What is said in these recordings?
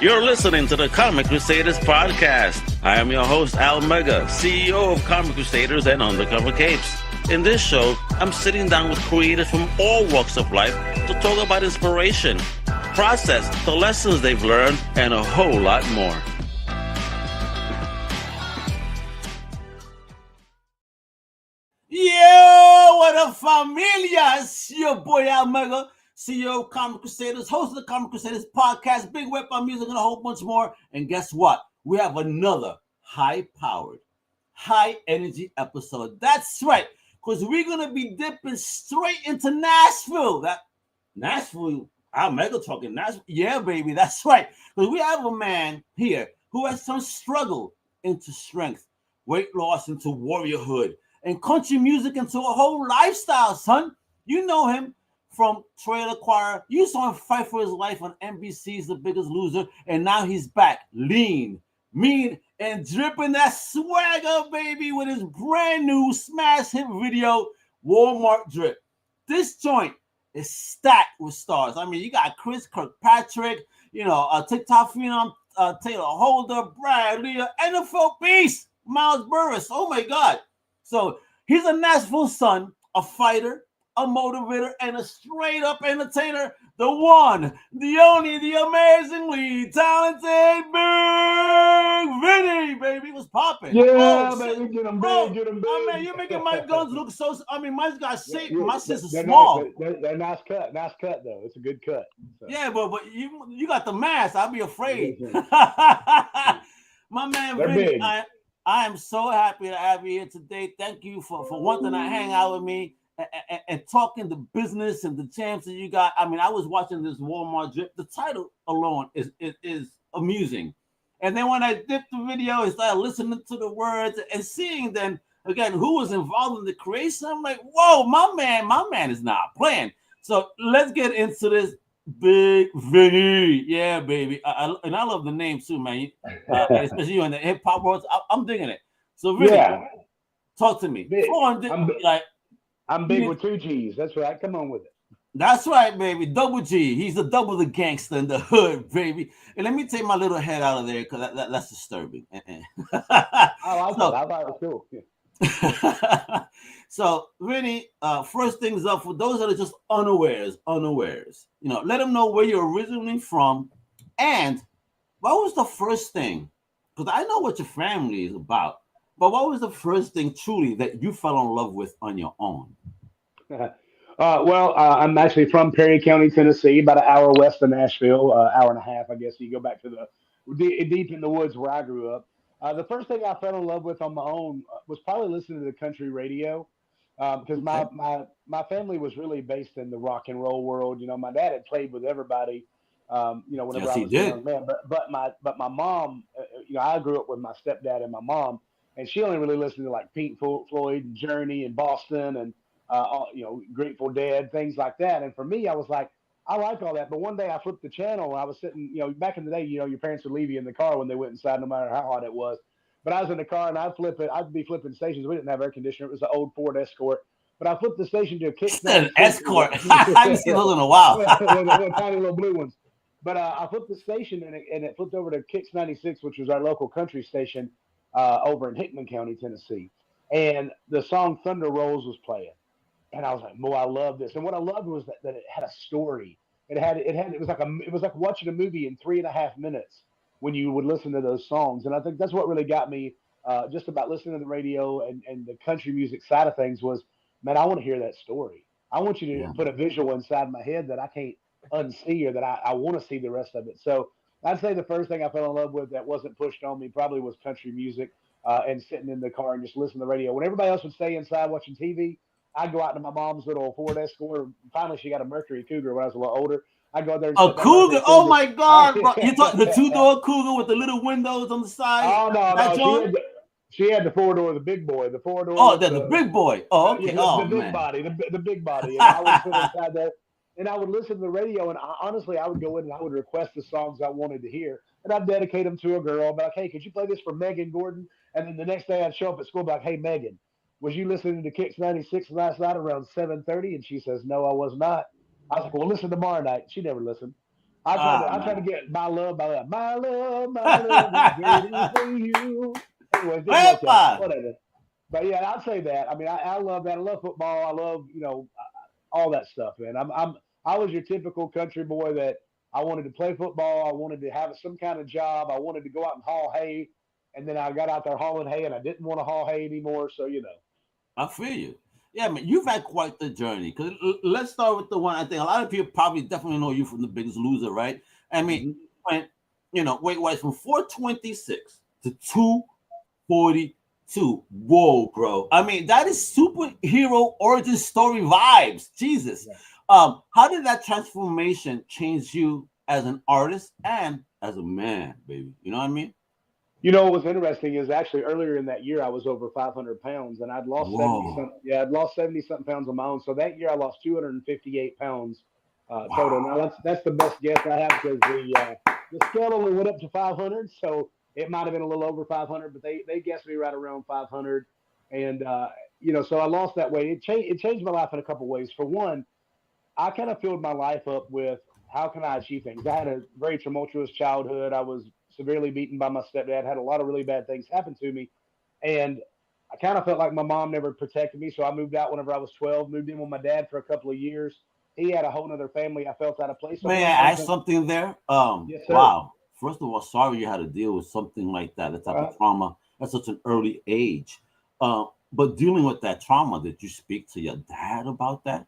You're listening to the Comic Crusaders Podcast. I am your host, Al Mega, CEO of Comic Crusaders and Undercover Capes. In this show, I'm sitting down with creators from all walks of life to talk about inspiration, process, the lessons they've learned, and a whole lot more. Yo, what up, familia? It's your boy Al Mega, CEO of Comic Crusaders, host of the Comic Crusaders Podcast, Big Whip on Music, and a whole bunch more. And guess what? We have another high-powered, high-energy episode. That's right, because we're going to be dipping straight into Nashville. Nashville, Al Mega talking Nashville. Yeah, baby, that's right. Because we have a man here who has some struggle into strength, weight loss into warriorhood, and country music into a whole lifestyle, son. You know him from Trailer Choir. You saw him fight for his life on NBC's The Biggest Loser, and now he's back, lean, mean, and dripping that swagger, baby, with his brand new smash hit video, Walmart Drip. This joint is stacked with stars. I mean, you got Chris Kirkpatrick, TikTok phenom, Tayler Holder, Brad Leah, NFL beast, Miles Burris. Oh my God. So he's a Nashville son, a fighter, a motivator, and a straight-up entertainer. The one, the only, the amazingly talented Bigg Vinny, baby. What's popping? Yeah, baby, get him big, get him big. Oh, man, you're making my guns look so... I mean, mine's got shape. My shit's small. Nice. They're nice cut, though. It's a good cut. So. Yeah, but you got the mask. I'll be afraid. My man, Vinny, I am so happy to have you here today. Thank you for wanting to hang out with me and talking the business and the champs that you got. I mean, I was watching this Walmart Drip. The title alone is amusing. And then when I dipped the video and started listening to the words and seeing then, again, who was involved in the creation, I'm like, whoa, my man is not playing. So let's get into this. Bigg Vinny, yeah, baby, and I love the name too, man. Especially you in the hip hop world, I'm digging it. So, Vinny, talk to me. I'm big with two G's. That's right. Come on with it. That's right, baby. Double G. He's the gangster in the hood, baby. And let me take my little head out of there because that's disturbing. I thought it was cool. Yeah. So, Vinny, first things up, for those that are just unawares, let them know where you're originally from and what was the first thing, because I know what your family is about, but what was the first thing truly that you fell in love with on your own? I'm actually from Perry County, Tennessee, about an hour west of Nashville, hour and a half, I guess. You go back to the deep in the woods where I grew up. The first thing I fell in love with on my own was probably listening to the country radio. Because my family was really based in the rock and roll world. You know, my dad had played with everybody. Whenever I was a young man. But my mom, I grew up with my stepdad and my mom, and she only really listened to like Pink Floyd and Journey and Boston and Grateful Dead, things like that. And for me, I was like, I like all that. But one day I flipped the channel and I was sitting. Back in the day, your parents would leave you in the car when they went inside, no matter how hot it was. But I was in the car and I'd be flipping stations. We didn't have air conditioner. It was an old Ford Escort. But I flipped the station to a Kicks. An Escort. I haven't seen those in a while. the tiny little blue ones. But I flipped the station and it flipped over to Kicks 96, which was our local country station over in Hickman County, Tennessee. And the song Thunder Rolls was playing. And I was like, boy, I love this. And what I loved was that it had a story. It was like watching a movie in 3.5 minutes when you would listen to those songs. And I think that's what really got me just about listening to the radio and the country music side of things was, man, I want to hear that story. I want you to put a visual inside my head that I can't unsee or that I want to see the rest of it. So I'd say the first thing I fell in love with that wasn't pushed on me probably was country music and sitting in the car and just listening to the radio. When everybody else would stay inside watching TV, I'd go out to my mom's little Ford Escort. Finally, she got a Mercury Cougar when I was a little older. I'd go there. A Cougar? Oh, my God. You talk the two-door Cougar with the little windows on the side? Oh, no. She had the four-door, the big boy. The four-door. Oh, the big boy. Oh, okay. The big body. The big body. And I would sit inside there, and I would listen to the radio, and honestly, I would go in and I would request the songs I wanted to hear, and I'd dedicate them to a girl. But like, hey, could you play this for Megan Gordon? And then the next day I'd show up at school like, hey, Megan, was you listening to Kicks 96 last night around 7:30? And she says, no, I was not. I was like, well, listen tomorrow night. She never listened. I try to get my love, my love is waiting for you. Anyways, didn't work out. Epa! Whatever. But yeah, I'd say that. I mean, I love that. I love football. I love all that stuff, man. I was your typical country boy that I wanted to play football. I wanted to have some kind of job. I wanted to go out and haul hay, and then I got out there hauling hay, and I didn't want to haul hay anymore. So I feel you. Yeah, man, you've had quite the journey. Cause let's start with the one I think a lot of people probably definitely know you from The Biggest Loser, right? I mean, when weight-wise from 426 to 242. Whoa, bro! I mean, that is superhero origin story vibes. Jesus. Yeah. How did that transformation change you as an artist and as a man, baby? You know what I mean? What was interesting is actually earlier in that year I was over 500 pounds and I'd lost 70 something. Yeah, I'd lost 70 something pounds on my own. So that year I lost 258 pounds total. Now that's the best guess I have because the scale only went up to 500, so it might have been a little over 500, but they guessed me right around 500, and so I lost that weight. It changed my life in a couple ways. For one, I kind of filled my life up with how can I achieve things. I had a very tumultuous childhood. I was severely beaten by my stepdad, had a lot of really bad things happen to me. And I kind of felt like my mom never protected me. So I moved out whenever I was 12, moved in with my dad for a couple of years. He had a whole other family. I felt out of place. So May I ask something there? Yes, sir. Wow. First of all, sorry you had to deal with something like that, that type of trauma at such an early age. But dealing with that trauma, did you speak to your dad about that?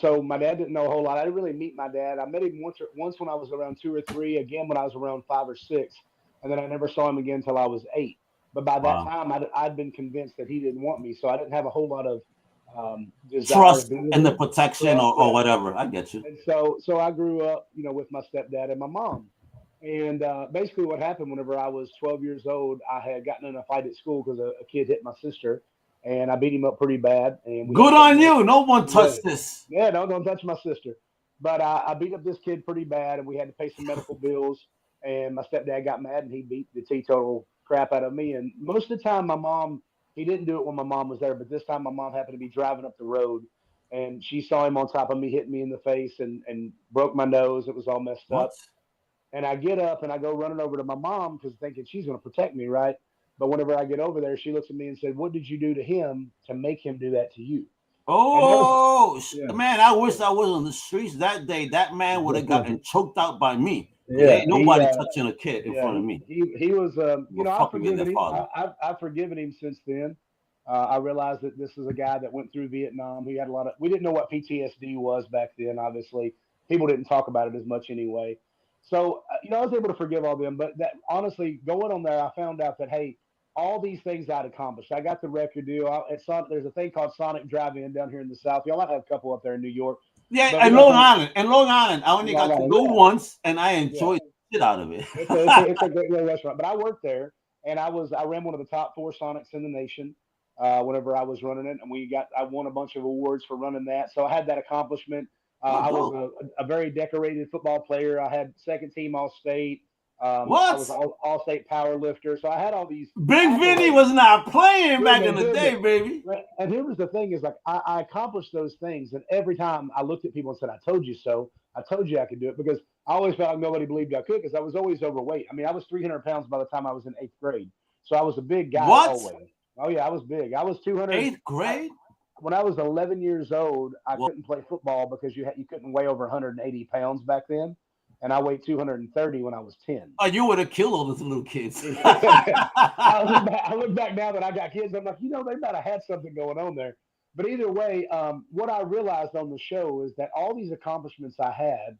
So my dad didn't know a whole lot. I didn't really meet my dad. I met him once when I was around 2 or 3, again when I was around 5 or 6, and then I never saw him again until I was 8. But by that time, I'd been convinced that he didn't want me, so I didn't have a whole lot of trust and the protection or whatever. I get you. And so I grew up, with my stepdad and my mom. And basically what happened whenever I was 12 years old, I had gotten in a fight at school because a kid hit my sister. And I beat him up pretty bad. And good on you. No one touched this. Yeah, no, don't touch my sister. But I beat up this kid pretty bad, and we had to pay some medical bills. And my stepdad got mad, and he beat the teetotal crap out of me. And most of the time, he didn't do it when my mom was there. But this time, my mom happened to be driving up the road, and she saw him on top of me, hitting me in the face, and broke my nose. It was all messed up. And I get up, and I go running over to my mom because thinking she's going to protect me, right? But whenever I get over there, she looks at me and said, "What did you do to him to make him do that to you?" Oh, man, I wish I was on the streets that day. That man would have gotten choked out by me. Yeah, ain't nobody touching a kid in front of me. He was, I've forgiven him. I've forgiven him since then. I realized that this is a guy that went through Vietnam. He had we didn't know what PTSD was back then, obviously. People didn't talk about it as much anyway. So, I was able to forgive all them. But that honestly, going on there, I found out that, hey, all these things I'd accomplished. I got the record deal. There's a thing called Sonic Drive-In down here in the South. Y'all might have a couple up there in New York. Yeah, and Long Island. I only got to go once, and I enjoyed the shit out of it. It's a great little restaurant. But I worked there, and I ran one of the top 4 Sonics in the nation whenever I was running it, and I won a bunch of awards for running that. So I had that accomplishment. I was a very decorated football player. I had second team All-State. I was all-state power lifter, so I had all these. Bigg Vinny was not playing back in the day, baby. Right. And here was the thing: is like I accomplished those things, and every time I looked at people and said, "I told you so. I told you I could do it," because I always felt like nobody believed I could, because I was always overweight. I mean, I was 300 pounds by the time I was in 8th grade, so I was a big guy. Always. Oh yeah, I was big. I was 200. 8th grade. When I was 11 years old, I couldn't play football because you couldn't weigh over 180 pounds back then. And I weighed 230 when I was 10. Oh, you would have killed all those little kids. I look back now that I got kids. I'm like, they might have had something going on there. But either way, what I realized on the show is that all these accomplishments I had,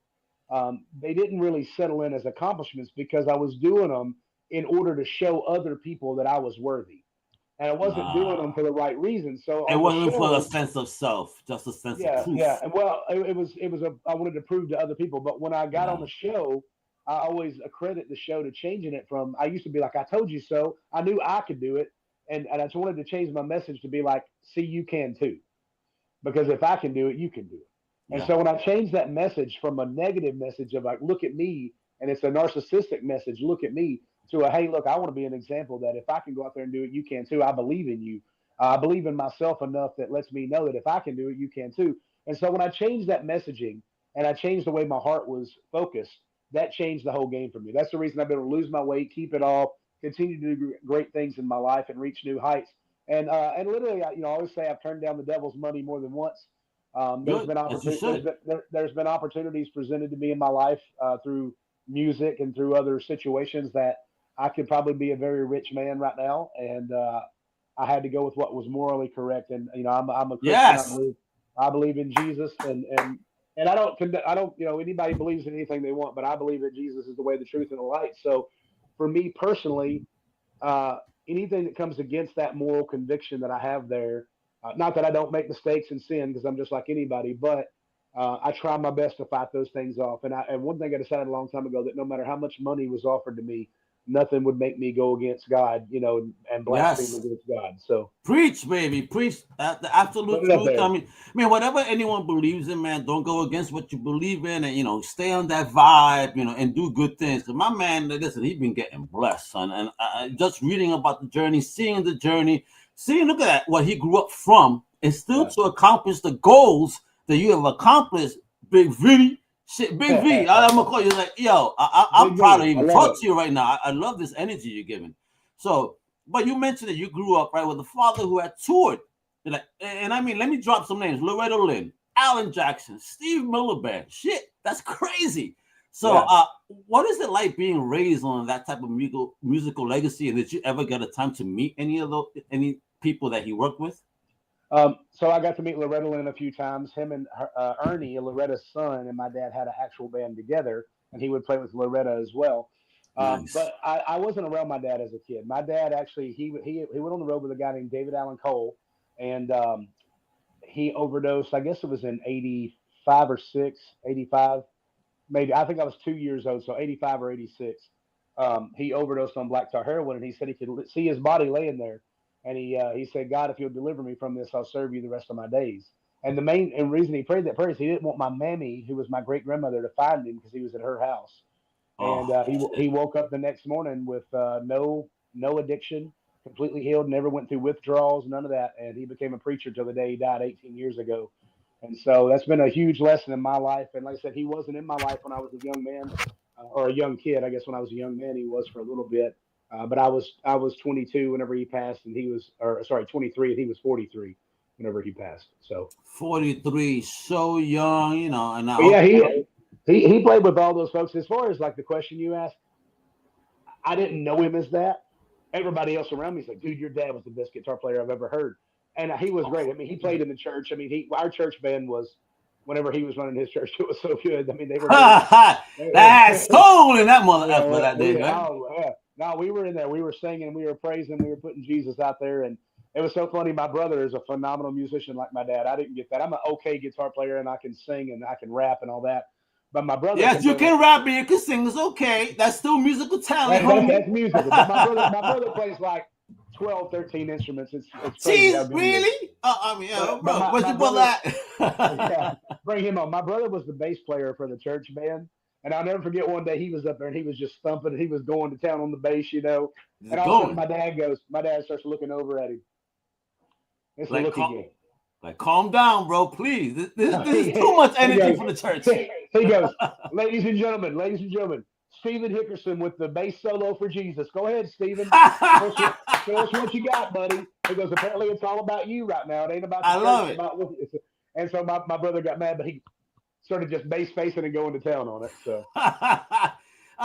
they didn't really settle in as accomplishments because I was doing them in order to show other people that I was worthy. And I wasn't doing them for the right reason. So it wasn't for a sense of self, just a sense of proof. Yeah. Well, I wanted to prove to other people. But when I got on the show, I always accredit the show to changing it from, I used to be like, "I told you so." I knew I could do it. And I just wanted to change my message to be like, "See, you can too." Because if I can do it, you can do it. And so when I changed that message from a negative message of like, "Look at me," and it's a narcissistic message, "Look at me," to a, "Hey, look, I want to be an example that if I can go out there and do it, you can too. I believe in you. I believe in myself enough that lets me know that if I can do it, you can too." And so when I changed that messaging, and I changed the way my heart was focused. That changed the whole game for me. That's the reason I've been able to lose my weight, keep it off, continue to do great things in my life, and reach new heights. And literally, I always say I've turned down the devil's money more than once. There's been there's been opportunities presented to me in my life through music and through other situations that I could probably be a very rich man right now, and I had to go with what was morally correct. And I'm a Christian. Yes. I believe in Jesus, and I don't anybody believes in anything they want, but I believe that Jesus is the way, the truth, and the light. So, for me personally, anything that comes against that moral conviction that I have there, not that I don't make mistakes and sin, because I'm just like anybody, but I try my best to fight those things off. And one thing I decided a long time ago, that no matter how much money was offered to me, nothing would make me go against God, and blaspheme against God. So preach, baby, preach. The absolute truth. I mean, whatever anyone believes in, man, don't go against what you believe in, and stay on that vibe, and do good things. Because my man, listen, he's been getting blessed, son. And just reading about the journey, seeing the journey, look at that, what he grew up from, and still to accomplish the goals that you have accomplished, Bigg Vinny. Shit, Bigg V. I'm gonna call you like, yo, I'm proud to even talk to you right now. I love this energy you're giving. So, but you mentioned that you grew up right with a father who had toured. And I mean, let me drop some names: Loretta Lynn, Alan Jackson, Steve Miller Band. Shit, that's crazy. So, what is it like being raised on that type of musical legacy? And did you ever get a time to meet any people that he worked with? So I got to meet Loretta Lynn a few times. Him and Ernie, Loretta's son, and my dad had an actual band together, and he would play with Loretta as well. Nice. But I wasn't around my dad as a kid. My dad actually he went on the road with a guy named David Allen Cole, and he overdosed. I guess it was in 85 or 85, maybe. I think I was 2 years old, so 85 or 86. He overdosed on black tar heroin, and he said he could see his body laying there. And he said, God, if you'll deliver me from this, I'll serve you the rest of my days. And the main reason he prayed that prayer is he didn't want my mammy, who was my great grandmother, to find him because he was at her house. And he woke up the next morning with no addiction, completely healed, never went through withdrawals, none of that. And he became a preacher till the day he died 18 years ago. And so that's been a huge lesson in my life. And like I said, he wasn't in my life when I was a young man or a young kid. I guess when I was a young man, he was for a little bit. But I was 22 whenever he passed, and 23, and he was 43 whenever he passed. So 43, so young, And he played with all those folks. As far as like the question you asked, I didn't know him as that. Everybody else around me is like, dude, your dad was the best guitar player I've ever heard, and he was great. I mean, he played in the church. I mean, our church band was. Whenever he was running his church, it was so good. I mean, they were. That's soul in that mother for that day, right? No, we were in there. We were singing, we were praising, we were putting Jesus out there, and it was so funny. My brother is a phenomenal musician like my dad. I didn't get that. I'm an okay guitar player, and I can sing and I can rap and all that. But my brother, yes, you can rap and you can sing. It's okay. That's still musical talent. That's music. But my brother plays like 12, 13 instruments. It's crazy. Jeez, really? Bro, where's your brother at? Bring him on. My brother was the bass player for the church band. And I'll never forget one day he was up there and he was just thumping and he was going to town on the bass, And all of a sudden my dad starts looking over at him. It's like, a look again. Like, calm down, bro, please. This is too much energy for the church. He goes, ladies and gentlemen, Stephen Hickerson with the bass solo for Jesus. Go ahead, Stephen. Show us what you got, buddy. He goes, apparently it's all about you right now. It ain't about the I love it. And so my brother got mad, but he started just bass facing and going to town on it. So I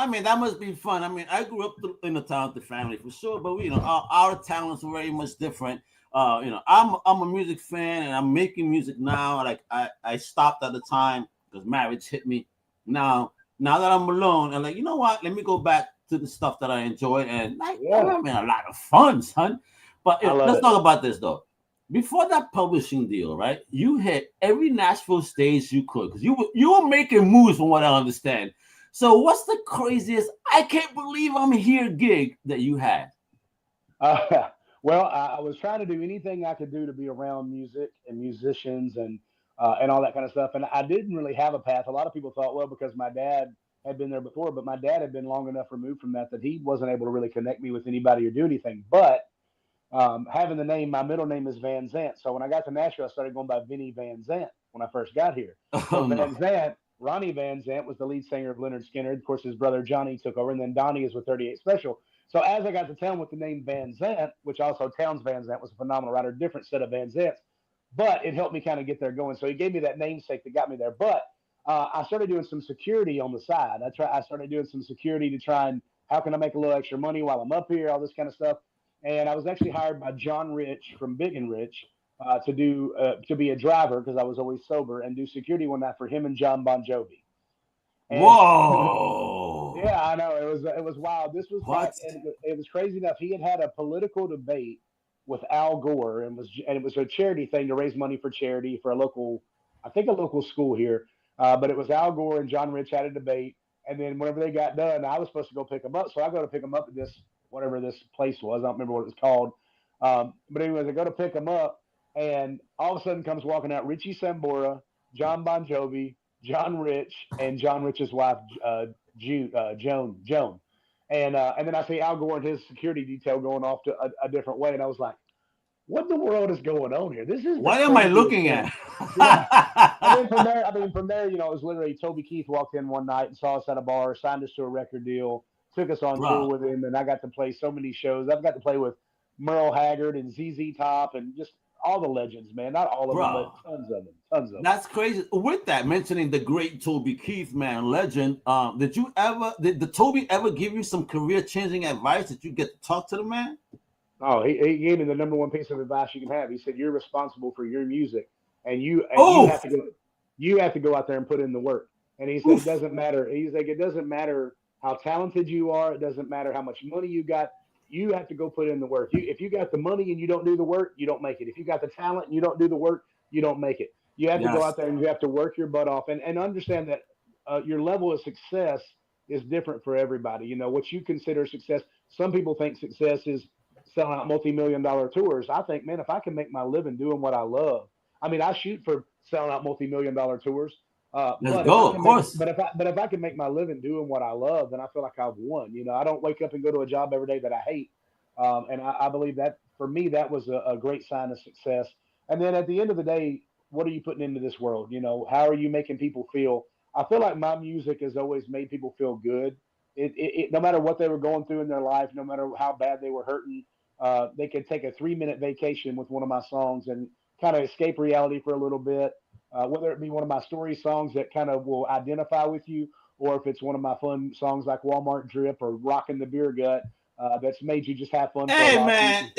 mean, that must be fun. I mean, I grew up in a talented family for sure, but our talents are very much different. I'm a music fan and I'm making music now. Like I stopped at the time because marriage hit me. Now that I'm alone, I'm like, you know what? Let me go back to the stuff that I enjoyed, and I'm having a lot of fun, son. But let's talk about this though. Before that publishing deal, right? You hit every Nashville stage you could because you were making moves, from what I understand. So, what's the craziest "I can't believe I'm here" gig that you had? Well, I was trying to do anything I could do to be around music and musicians and all that kind of stuff. And I didn't really have a path. A lot of people thought, well, because my dad had been there before, but my dad had been long enough removed from that he wasn't able to really connect me with anybody or do anything. But having the name, my middle name is Vencent. So when I got to Nashville, I started going by Vinny Vencent when I first got here. So Ronnie Van Zant was the lead singer of Leonard Skinner. Of course, his brother Johnny took over, and then Donnie is with 38 Special. So as I got to town with the name Van Zant, which also Towns Van Zant was a phenomenal writer, different set of Van Zants, but it helped me kind of get there going. So he gave me that namesake that got me there. But I started doing some security on the side. I started doing some security to try and how can I make a little extra money while I'm up here, all this kind of stuff. And I was actually hired by John Rich from Big and Rich to be a driver because I was always sober and do security one night for him and John Bon Jovi. And, Whoa! Yeah, I know it was wild. This was what? It was crazy enough. He had a political debate with Al Gore, and it was a charity thing to raise money for charity for a local school here. But it was Al Gore and John Rich had a debate, and then whenever they got done, I was supposed to go pick them up. So I go to pick them up at this whatever this place was. I don't remember what it was called. But anyways, I go to pick them up, and all of a sudden comes walking out Richie Sambora, John Bon Jovi, John Rich, and John Rich's wife, Joan. And then I see Al Gore and his security detail going off to a different way, and I was like, "What in the world is going on here? This is what am I looking at?" Yeah. And then from there, it was literally Toby Keith walked in one night and saw us at a bar, signed us to a record deal, took us on tour with him, and I got to play so many shows. I've got to play with Merle Haggard and ZZ Top and just all the legends, man. Not all of them, but tons of them. That's crazy. With that, mentioning the great Toby Keith, man, legend. Did the Toby ever give you some career-changing advice that you get to talk to the man? Oh, he gave me the number one piece of advice you can have. He said, "You're responsible for your music, and you have to go out there and put in the work." And he said, "It doesn't matter." He's like, "It doesn't matter how talented you are. It doesn't matter how much money you got. You have to go put in the work. If you got the money and you don't do the work, you don't make it. If you got the talent and you don't do the work, you don't make it. You have to go out there and you have to work your butt off and understand that your level of success is different for everybody. What you consider success. Some people think success is selling out multi-million-dollar tours. I think, man, if I can make my living doing what I love, I mean, I shoot for selling out multi-million-dollar tours. Let's go, of course. But if I can make my living doing what I love, then I feel like I've won. I don't wake up and go to a job every day that I hate. And I believe that for me, that was a great sign of success. And then at the end of the day, what are you putting into this world? How are you making people feel? I feel like my music has always made people feel good. It no matter what they were going through in their life, no matter how bad they were hurting, they could take a 3-minute vacation with one of my songs and kind of escape reality for a little bit. Whether it be one of my story songs that kind of will identify with you, or if it's one of my fun songs like Walmart Drip or Rockin' the Beer Gut, that's made you just have fun. Hey, man,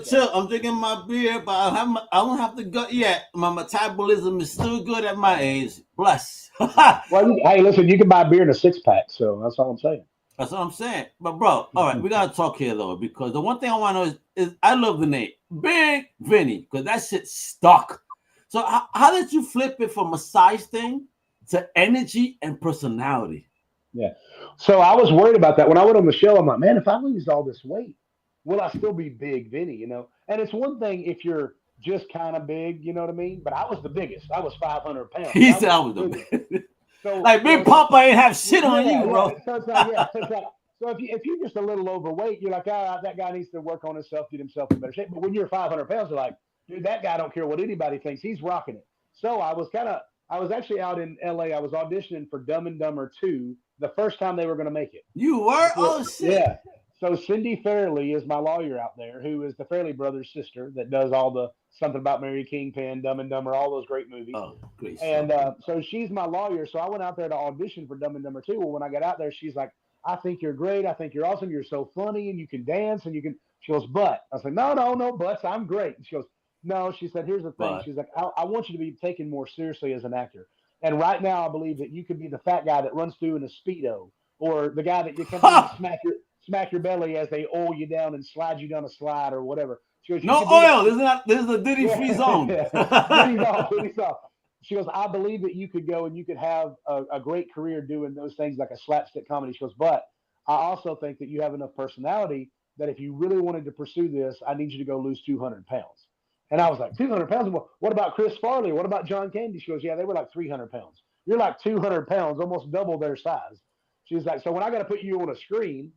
chill. I'm drinking my beer, but I don't have to go yet. My metabolism is still good at my age. Bless. Well, hey, listen, you can buy beer in a 6-pack, so that's all I'm saying. That's what I'm saying. But, bro, all right, we got to talk here, though, because the one thing I want to know is I love the name Bigg Vinny, because that shit stuck. So how did you flip it from a size thing to energy and personality? Yeah. So I was worried about that. When I went on the show, I'm like, man, if I lose all this weight, will I still be Bigg Vinny, And it's one thing if you're just kind of big, you know what I mean? But I was the biggest. I was 500 pounds. He said I was the biggest. So, like, Big Papa ain't have shit on you, bro. So if you're just a little overweight, you're like, that guy needs to work on himself, get himself in better shape. But when you're 500 pounds, you're like, dude, that guy don't care what anybody thinks. He's rocking it. So I was actually out in LA. I was auditioning for Dumb and Dumber 2 the first time they were going to make it. You were? Oh, shit. Yeah. So Cindy Fairley is my lawyer out there, who is the Fairley brothers' sister that does all the Something About Mary, Kingpin, Dumb and Dumber, all those great movies. Oh, great. And so she's my lawyer. So I went out there to audition for Dumb and Dumber 2. Well, when I got out there, she's like, I think you're great. I think you're awesome. You're so funny and you can dance and you can. She goes, but I was like, no buts. I'm great. And she goes, no. She said, here's the thing. She's like, I want you to be taken more seriously as an actor. And right now, I believe that you could be the fat guy that runs through in a Speedo, or the guy that you come in and smack your belly as they oil you down and slide you down a slide or whatever. She goes, no oil. This is a Diddy-free zone. Diddy's off. She goes, I believe that you could go and you could have a great career doing those things like a slapstick comedy. She goes, but I also think that you have enough personality that if you really wanted to pursue this, I need you to go lose 200 pounds. And I was like, 200 pounds? Well, what about Chris Farley? What about John Candy? She goes, yeah, they were like 300 pounds. You're like 200 pounds, almost double their size. She's like, so when I got to put you on a screen,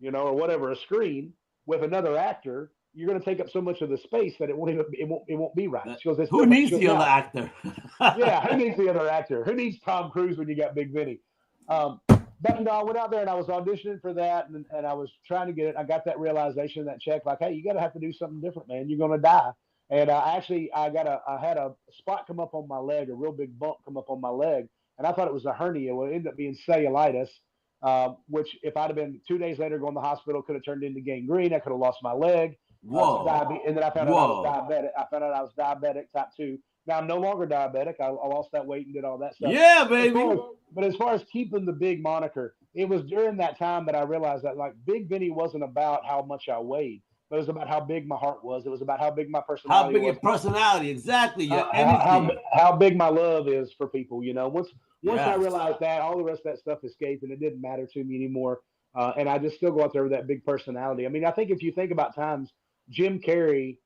or whatever, a screen with another actor, you're going to take up so much of the space that it won't be right. She goes, who needs the other actor? Yeah, who needs the other actor? Who needs Tom Cruise when you got Bigg Vinny? But I went out there and I was auditioning for that, and I was trying to get it. I got that realization, that check, like, hey, you got to have to do something different, man. You're going to die. And I had a spot come up on my leg, a real big bump come up on my leg, and I thought it was a hernia. Well, it ended up being cellulitis, which if I'd have been 2 days later going to the hospital, could have turned into gangrene. I could have lost my leg. Whoa. And then I found out I was diabetic. I found out I was diabetic type 2. Now I'm no longer diabetic. I lost that weight and did all that stuff. Yeah, baby. But as far as keeping the big moniker, it was during that time that I realized that, like, Bigg Vinny wasn't about how much I weighed, but it was about how big my heart was. It was about how big my personality was. How big your personality, exactly. How big my love is for people, Once I realized that, all the rest of that stuff escaped, and it didn't matter to me anymore. And I just still go out there with that big personality. I mean, I think if you think about times, Jim Carrey,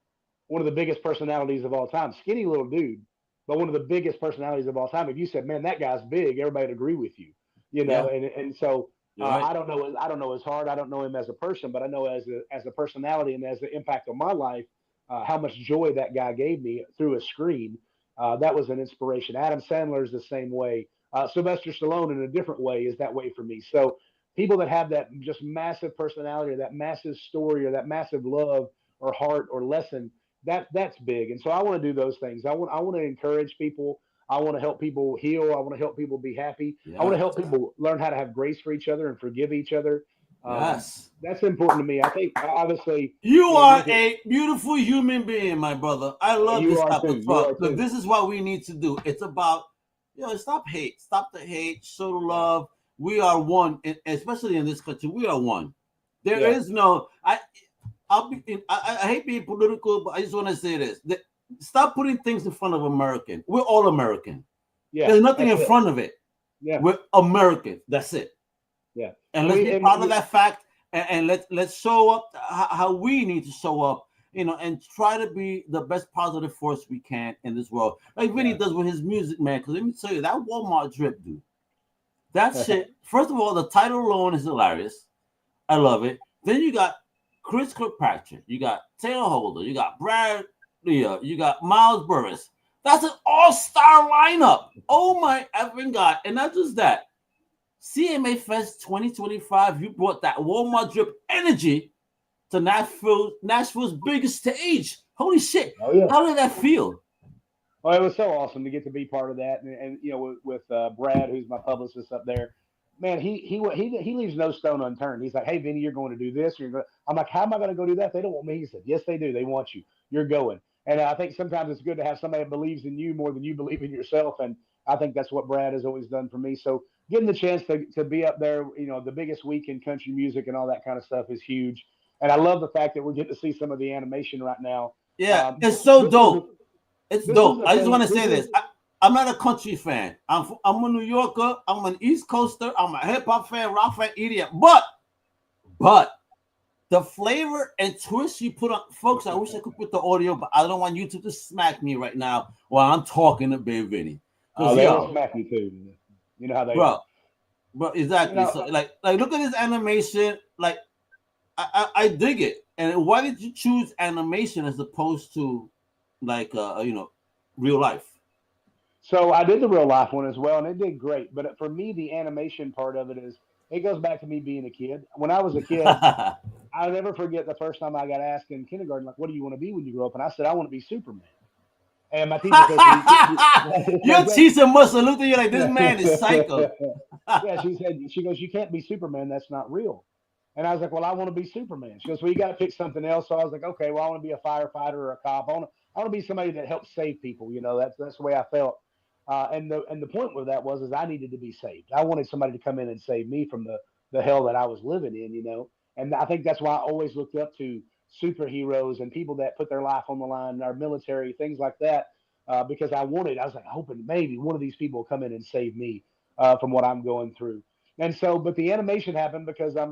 one of the biggest personalities of all time, skinny little dude, but one of the biggest personalities of all time. If you said, man, that guy's big, everybody would agree with you, And so right. I don't know his heart. I don't know him as a person, but I know as a personality and as the impact on my life, how much joy that guy gave me through a screen. That was an inspiration. Adam Sandler is the same way. Sylvester Stallone, in a different way, is that way for me. So people that have that just massive personality or that massive story or that massive love or heart or lesson, that's big. And so I want to do those things. I want to encourage people. I want to help people heal. I want to help people be happy. Yes. I want to help people learn how to have grace for each other and forgive each other. Yes. That's important to me. I think, obviously, you are a beautiful human being, my brother. I love this type of talk. So this is what we need to do. It's about, stop hate. Stop the hate. Show the love. We are one, especially in this country. We are one. There is no, I hate being political, but I just want to say this. Stop putting things in front of American. We're all American. Yeah, there's nothing in front of it. Yeah, we're American. That's it. Yeah, and let's be proud of that fact, and let's show up how we need to show up, and try to be the best positive force we can in this world, like Vinny does with his music, man. Because let me tell you, that Walmart drip, dude, that shit. First of all, the title alone is hilarious. I love it. Then you got Chris Kirkpatrick, you got Tayler Holder, you got Brad. You got Miles Burris. That's an all-star lineup. Oh my effing God. And not just that. CMA Fest 2025, you brought that Walmart drip energy to Nashville's biggest stage. Holy shit. Oh, yeah. How did that feel? Well, it was so awesome to get to be part of that. And with Brad, who's my publicist up there, man, he leaves no stone unturned. He's like, hey, Vinny, you're going to do this. I'm like, how am I going to go do that? They don't want me. He said, yes, they do. They want you. You're going. And I think sometimes it's good to have somebody that believes in you more than you believe in yourself. And I think that's what Brad has always done for me. So getting the chance to be up there, the biggest week in country music and all that kind of stuff is huge. And I love the fact that we're getting to see some of the animation right now. Yeah, it's so dope. It's dope. I just want to say this. I'm not a country fan. I'm a New Yorker. I'm an East Coaster. I'm a hip hop fan, rock fan, idiot. But the flavor and twist you put on, folks, I wish I could put the audio, but I don't want YouTube to smack me right now while I'm talking to Bigg Vinny. Oh, they will smack me too. You know how they are. Bro, exactly. So, like, look at this animation. Like, I dig it. And why did you choose animation as opposed to, like, real life? So I did the real life one as well, and it did great. But for me, the animation part of it goes back to me being a kid. When I was a kid, I'll never forget the first time I got asked in kindergarten, like, what do you want to be when you grow up? And I said, I want to be Superman. And my teacher said, your teacher must have looked at you like, this man is psycho. Yeah, she goes, you can't be Superman. That's not real. And I was like, well, I want to be Superman. She goes, well, you got to pick something else. So I was like, okay, well, I want to be a firefighter or a cop. I want to be somebody that helps save people. That's the way I felt. And the point with that was I needed to be saved. I wanted somebody to come in and save me from the hell that I was living in, And I think that's why I always looked up to superheroes and people that put their life on the line, our military, things like that, because I was like, hoping maybe one of these people will come in and save me from what I'm going through. And so, but the animation happened because I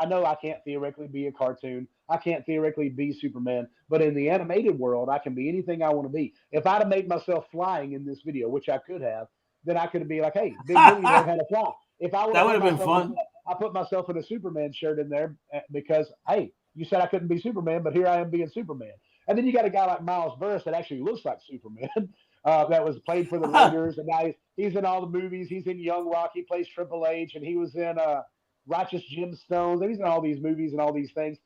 know I can't theoretically be a cartoon. I can't theoretically be Superman, but in the animated world, I can be anything I want to be. If I'd have made myself flying in this video, which I could have, then I could be like, hey, Bigg Vinny learned how to fly. If I that would have been fun. I put myself in a Superman shirt in there because, hey, You said I couldn't be Superman, but here I am being Superman. And then you got a guy like Miles Burris that actually looks like Superman, that was played for the Raiders, and now he's in all the movies. He's in Young Rock. He plays Triple H, and he was in Righteous Gemstones. And he's in all these movies and all these things.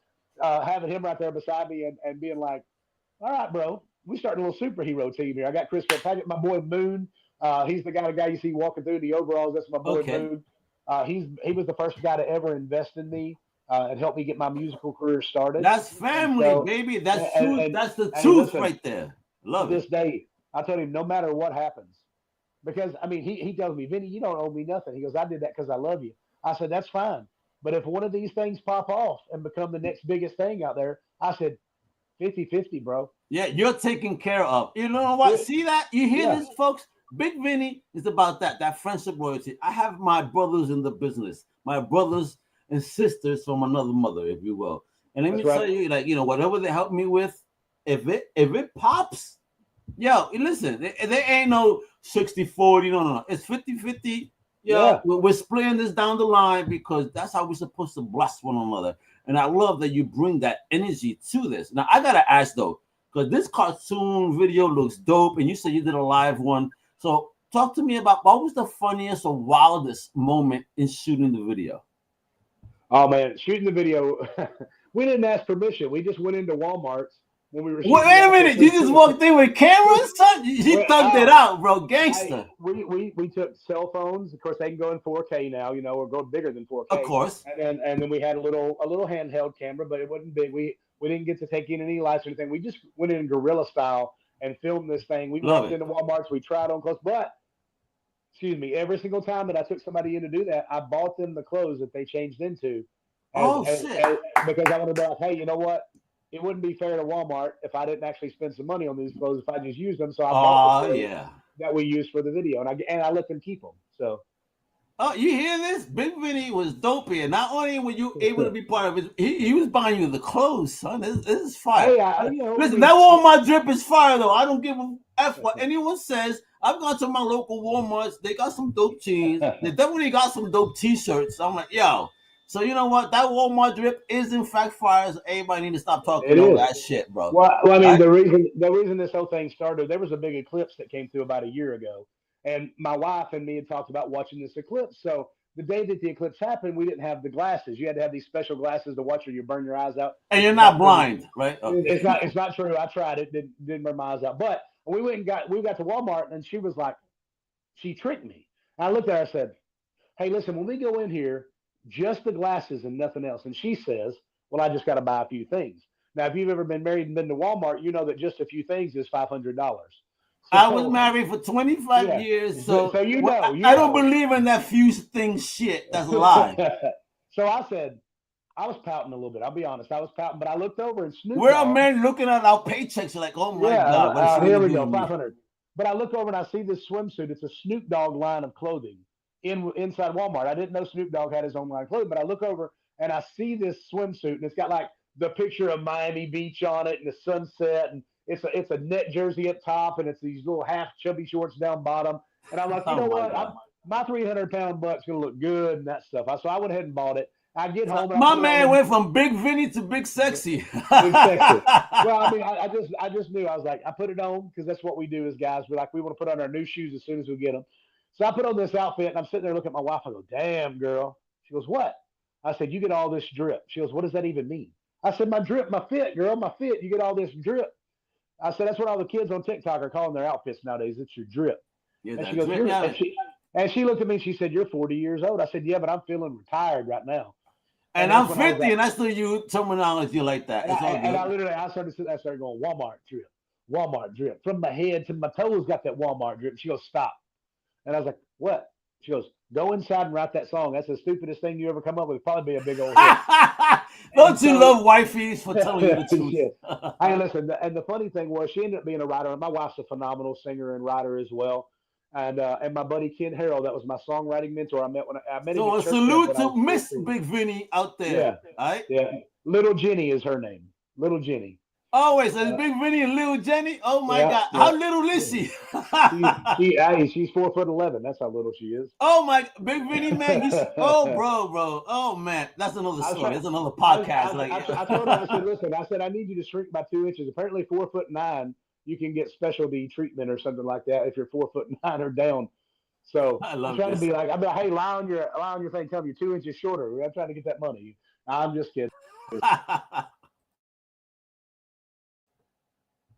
Having him right there beside me and being like, all right, bro, we starting a little superhero team here. I got Chris Kirkpatrick, my boy Moon. He's the guy you see walking through the overalls. That's my boy Moon. He was the first guy to ever invest in me and help me get my musical career started. That's family, baby. That's truth. That's the truth right there. Love it. This day, I told him no matter what happens, because I mean he tells me, Vinny, you don't owe me nothing. He goes, I did that because I love you. I said, that's fine. But if one of these things pop off and become the next biggest thing out there, I said, 50-50, bro. Yeah, you're taken care of. You know what? See that? You hear this, folks? Bigg Vinny is about that friendship loyalty. I have my brothers in the business, my brothers and sisters from another mother, if you will. And let me tell you, like, you know, whatever they help me with, if it pops, yo, listen, there ain't no 60-40, no. It's 50-50. We're splitting this down the line because that's how we're supposed to bless one another. And I love that you bring that energy to this. Now, I got to ask, though, because this cartoon video looks dope, and you said you did a live one. So talk to me about what was the funniest or wildest moment in shooting the video? Oh, man, shooting the video, we didn't ask permission. We just went into Walmart's when we were shooting. Wait a minute. You just walked in with cameras, son? You thugged it out, bro. Gangster. We took cell phones. Of course, they can go in 4K now, you know, or go bigger than 4K. Of course. And then we had a little handheld camera, but it wasn't big. We didn't get to take in any lights or anything. We just went in guerrilla style and filmed this thing. We walked into Walmart's. We tried on clothes. But, excuse me, every single time that I took somebody in to do that, I bought them the clothes that they changed into. Shit. Because I want to be like, hey, you know what? It wouldn't be fair to Walmart if I didn't actually spend some money on these clothes if I just used them. So I bought the clothes that we used for the video, and I let them keep them. So. Oh, you hear this? Bigg Vinny was dope here. Not only were you able to be part of it, he was buying you the clothes, son. This is fire. Hey, listen, that Walmart drip is fire, though. I don't give a F what anyone says. I've gone to my local Walmarts. They got some dope jeans. They definitely got some dope T-shirts. I'm like, yo. So you know what? That Walmart drip is in fact fire. So everybody need to stop talking all that shit, bro. Well, I mean, the reason this whole thing started, there was a big eclipse that came through about a year ago. And my wife and me had talked about watching this eclipse. So the day that the eclipse happened, we didn't have the glasses. You had to have these special glasses to watch or you burn your eyes out. And you're not blind, right? Okay. It's not true. I tried it. Didn't burn my eyes out. But we got to Walmart, and she was like, she tricked me. And I looked at her and said, hey, listen, when we go in here, just the glasses and nothing else. And she says, well, I just got to buy a few things. Now, if you've ever been married and been to Walmart, you know that just a few things is $500. So, I was married for 25 years, so you know. I don't believe in that few things shit. That's a lie. So I said, I was pouting a little bit. I'll be honest. I was pouting, but I looked over and Snoop We're a man looking at our paychecks like, oh my God. Here we go, 500. But I look over and I see this swimsuit. It's a Snoop Dogg line of clothing inside Walmart. I didn't know Snoop Dogg had his own line of clothing, but I look over and I see this swimsuit, and it's got like the picture of Miami Beach on it and the sunset, and it's a net jersey up top, and it's these little half chubby shorts down bottom. And I'm like, you know what? My 300-pound butt's gonna look good and that stuff. So I went ahead and bought it. I get home. My man went from Bigg Vinny to Big Sexy. Big Sexy. Well, I mean, I just knew. I was like, I put it on because that's what we do as guys. We want to put on our new shoes as soon as we get them. So I put on this outfit, and I'm sitting there looking at my wife. I go, damn, girl. She goes, what? I said, you get all this drip. She goes, what does that even mean? I said, my drip, my fit, girl, my fit. You get all this drip. I said, that's what all the kids on TikTok are calling their outfits nowadays. It's your drip. Yeah, and she goes, and she looked at me and she said, you're 40 years old. I said, yeah, but I'm feeling retired right now. And I'm 50, and I still use terminology like that. And I started going, Walmart drip. From my head to my toes got that Walmart drip. She goes, stop. And I was like, what? She goes, go inside and write that song. That's the stupidest thing you ever come up with. It'd probably be a big old hit. Don't you love wifeys for telling you the truth? Hey, listen, and the funny thing was she ended up being a writer. My wife's a phenomenal singer and writer as well. And my buddy Ken Harrell, that was my songwriting mentor. I met him. So a salute to Miss Bigg Vinny out there. Yeah. All right? Yeah. Little Jenny is her name. Little Jenny. Always. And Bigg Vinny and little Jenny. Oh my God. Yeah. How little is she? She's 4'11". That's how little she is. Oh my Bigg Vinny, man. Bro. Oh man. That's another story. That's another podcast. I told her, I said, listen, I need you to shrink by 2 inches. Apparently 4'9", you can get specialty treatment or something like that if you're 4'9" or down. So I'm trying to be like, hey, lie on your thing, tell me you're 2 inches shorter. I'm trying to get that money. I'm just kidding.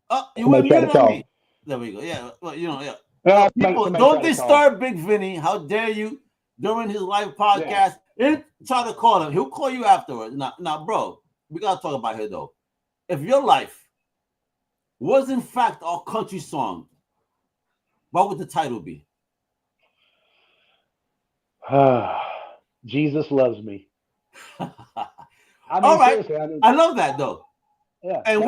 Oh, you were muted on me. There we go. Yeah, well, people, don't disturb Bigg Vinny. How dare you? During his live podcast, try to call him. He'll call you afterwards. Now, bro, we gotta talk about here though. If your life was in fact a country song, what would the title be? Jesus Loves Me. All right, I love that though. Yeah, and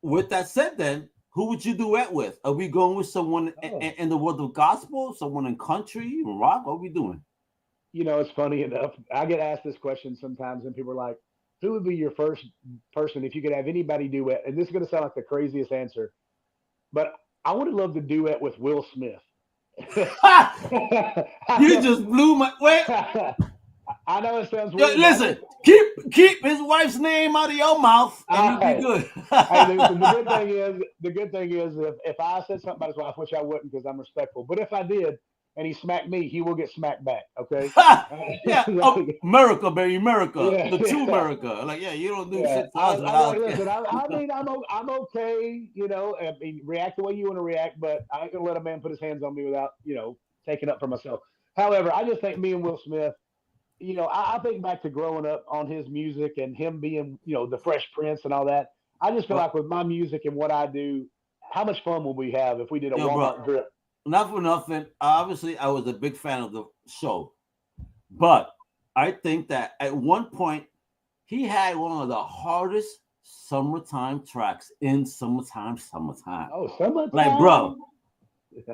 with that said, then who would you duet with? Are we going with someone in the world of gospel, someone in country, rock? What are we doing? It's funny enough. I get asked this question sometimes, and people are like, "Who would be your first person if you could have anybody duet?" And this is going to sound like the craziest answer, but I would love to duet with Will Smith. You just blew my wait. I know it sounds weird. Listen, keep his wife's name out of your mouth, and you'll be good. The good thing is, if I said something about his wife, which I wouldn't because I'm respectful, but if I did and he smacked me, he will get smacked back. Okay. America, baby, America, the true America. You don't do shit to us. Listen, I'm okay. I mean, react the way you want to react, but I ain't gonna let a man put his hands on me without taking up for myself. However, I just think me and Will Smith. I think back to growing up on his music and him being, the Fresh Prince and all that. I just feel like with my music and what I do, how much fun would we have if we did a Walmart drip? Not for nothing. Obviously, I was a big fan of the show. But I think that at one point, he had one of the hardest summertime tracks in Summertime. Oh, Summertime? Like, bro.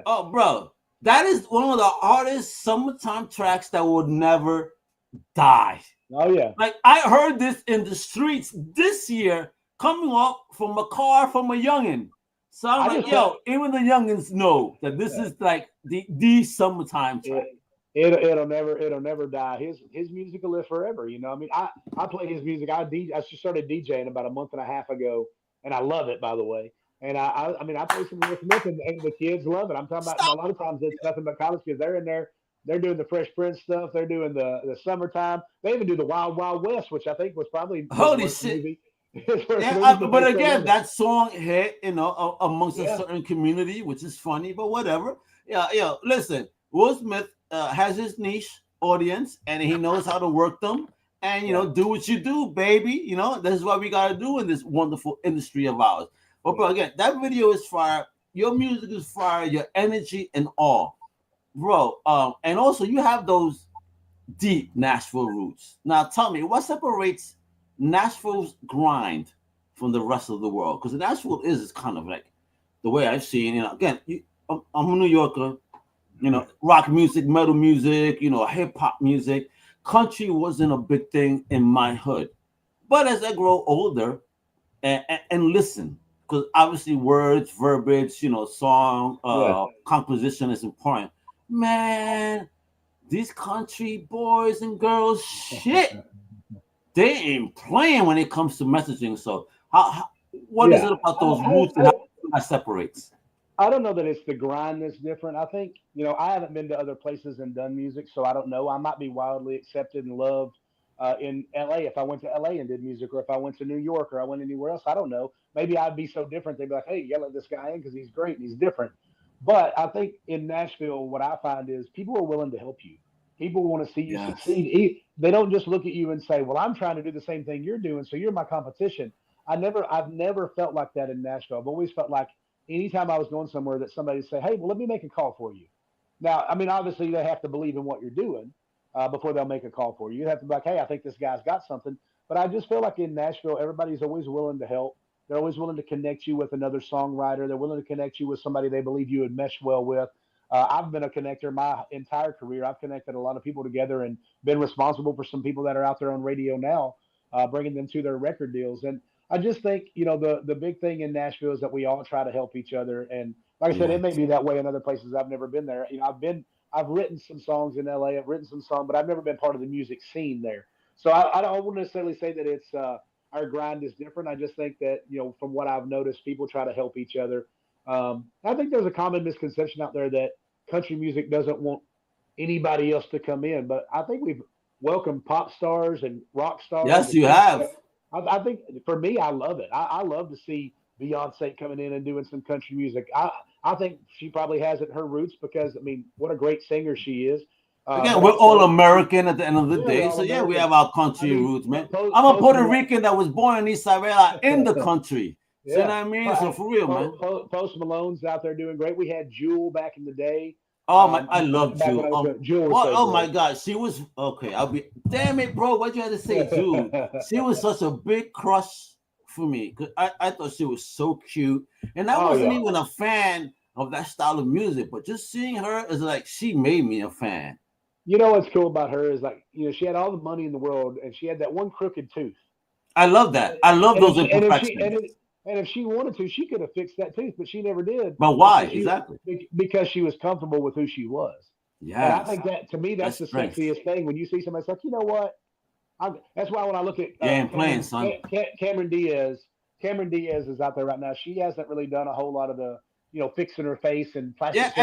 Oh, bro. That is one of the hardest summertime tracks that will never die. Oh yeah. Like I heard this in the streets this year coming up from a car from a youngin. So I'm like, even the youngins know that this is like the summertime track. It'll never die. His music will live forever. I mean, I play his music. I just started DJing about a month and a half ago, and I love it, by the way. And I play some Will Smith, and the kids love it. I'm talking about a lot of times it's nothing but college kids. They're in there. They're doing the Fresh Prince stuff. They're doing the summertime. They even do the Wild Wild West, which I think was probably holy shit. But again, that song hit, amongst a certain community, which is funny, but whatever. Yeah. Listen, Will Smith has his niche audience, and he knows how to work them. And do what you do, baby. This is what we gotta do in this wonderful industry of ours. But bro, again, that video is fire. Your music is fire. Your energy and all, bro. And also you have those deep Nashville roots. Now tell me, what separates Nashville's grind from the rest of the world? Because Nashville is kind of like the way I've seen. Again, I'm a New Yorker. Rock music, metal music, hip hop music. Country wasn't a big thing in my hood, but as I grow older and listen. Because obviously words, verbiage, song, composition is important. Man, these country boys and girls, shit, they ain't playing when it comes to messaging. So, what is it about those roots and how that separates? I don't know that it's the grind that's different. I think, I haven't been to other places and done music, so I don't know. I might be wildly accepted and loved in LA if I went to LA and did music, or if I went to New York or I went anywhere else. I don't know. Maybe I'd be so different. They'd be like, hey, yell at this guy in because he's great and he's different. But I think in Nashville, what I find is people are willing to help you. People want to see you succeed. They don't just look at you and say, well, I'm trying to do the same thing you're doing, so you're my competition. I've never felt like that in Nashville. I've always felt like anytime I was going somewhere that somebody would say, hey, well, let me make a call for you. Now, I mean, obviously they have to believe in what you're doing before they'll make a call for you. You have to be like, hey, I think this guy's got something. But I just feel like in Nashville, everybody's always willing to help. They're always willing to connect you with another songwriter. They're willing to connect you with somebody they believe you would mesh well with. I've been a connector my entire career. I've connected a lot of people together and been responsible for some people that are out there on radio now, bringing them to their record deals. And I just think, the big thing in Nashville is that we all try to help each other. And like I said, it may be that way in other places. I've never been there. I've written some songs in LA. I've written some songs, but I've never been part of the music scene there. So I don't necessarily say that it's our grind is different. I just think that, from what I've noticed, people try to help each other. I think there's a common misconception out there that country music doesn't want anybody else to come in, but I think we've welcomed pop stars and rock stars. Yes, you have. I think for me, I love it. I love to see Beyonce coming in and doing some country music. I think she probably has it her roots because, what a great singer she is. Again, we're all American at the end of the day. So, yeah, we have our country roots, man. I'm a Puerto Rican that was born in Isabela in the country. Yeah. You know what I mean? So, for real, man. Post Malone's out there doing great. We had Jewel back in the day. Oh, I love Jewel. Jewel was oh my God. She was, okay, damn it, bro. What you had to say, Jewel? She was such a big crush for me because I thought she was so cute. And I wasn't even a fan of that style of music, but just seeing her is like she made me a fan. What's cool about her is she had all the money in the world and she had that one crooked tooth. I love that. I love those imperfections. And if she wanted to, she could have fixed that tooth, but she never did. But why? Exactly. Because she was comfortable with who she was. Yeah. And I think that, to me, that's the sexiest thing. When you see somebody, it's like, you know what? That's why when I look at Cameron Diaz is out there right now. She hasn't really done a whole lot of the, fixing her face and plastic.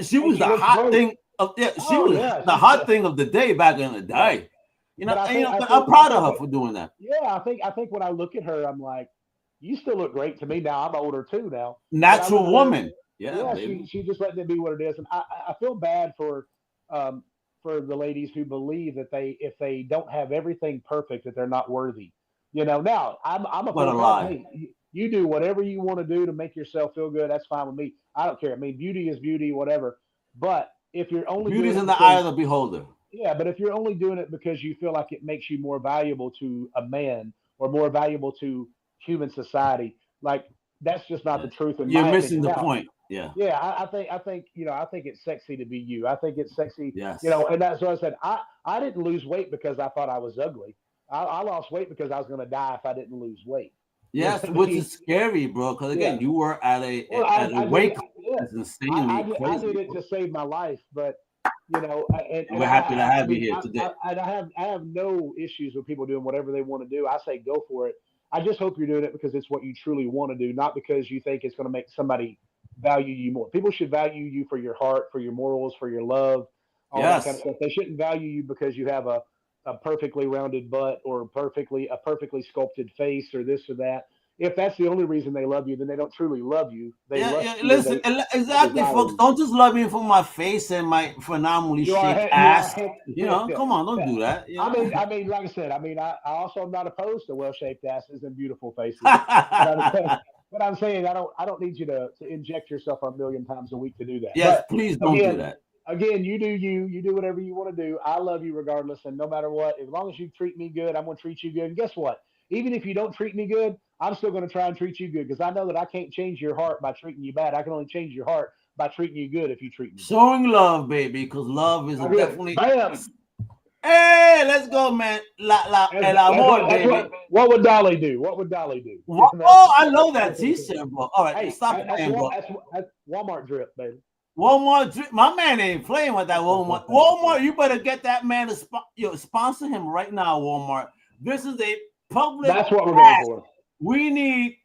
She was the hot thing. She was the hot thing of the day back in the day. But I'm proud of her for doing that. Yeah, I think when I look at her, I'm like, you still look great to me now. I'm older too now. Natural woman. She just letting it be what it is. And I feel bad for the ladies who believe that if they don't have everything perfect, that they're not worthy. Now I'm a lie. Hey, you do whatever you want to do to make yourself feel good. That's fine with me. I don't care. Beauty is beauty, whatever. But if you're only beauty's in the eye of the beholder. Yeah, but if you're only doing it because you feel like it makes you more valuable to a man or more valuable to human society, like that's just not the truth. You're missing the point. Yeah. Yeah, I think I think it's sexy to be you. I think it's sexy. Yes. And that's what I said. I didn't lose weight because I thought I was ugly. I lost weight because I was going to die if I didn't lose weight. Yes, which is scary, bro. Because again, you were at a weight that's insanely crazy. I did it to save my life, but and we're happy to have you here today. I have no issues with people doing whatever they want to do. I say go for it. I just hope you're doing it because it's what you truly want to do, not because you think it's going to make somebody value you more. People should value you for your heart, for your morals, for your love, all that kind of stuff. They shouldn't value you because you have a perfectly rounded butt or a perfectly sculpted face or this or that. If that's the only reason they love you, then they don't truly love you. Listen, exactly, folks. Don't just love me for my face and my phenomenally shaped ass. Come on, don't do that. I mean, like I said, I also am not opposed to well-shaped asses and beautiful faces. But I'm saying I don't need you to inject yourself a million times a week to do that. Yes, please don't do that. Again, you do whatever you want to do. I love you regardless, and no matter what, as long as you treat me good, I'm going to treat you good. And guess what? Even if you don't treat me good, I'm still going to try and treat you good because I know that I can't change your heart by treating you bad. I can only change your heart by treating you good if you treat me good. Showing love, baby, because love is definitely. Hey, let's go, man. El amor, baby. What would Dolly do? Oh, I love that T-shirt, bro. All right, stop playing, bro. That's Walmart drip, baby. Walmart drip. My man ain't playing with that Walmart. Walmart, you better get that man to sponsor him right now, Walmart. This is a public. That's what we're going for. We need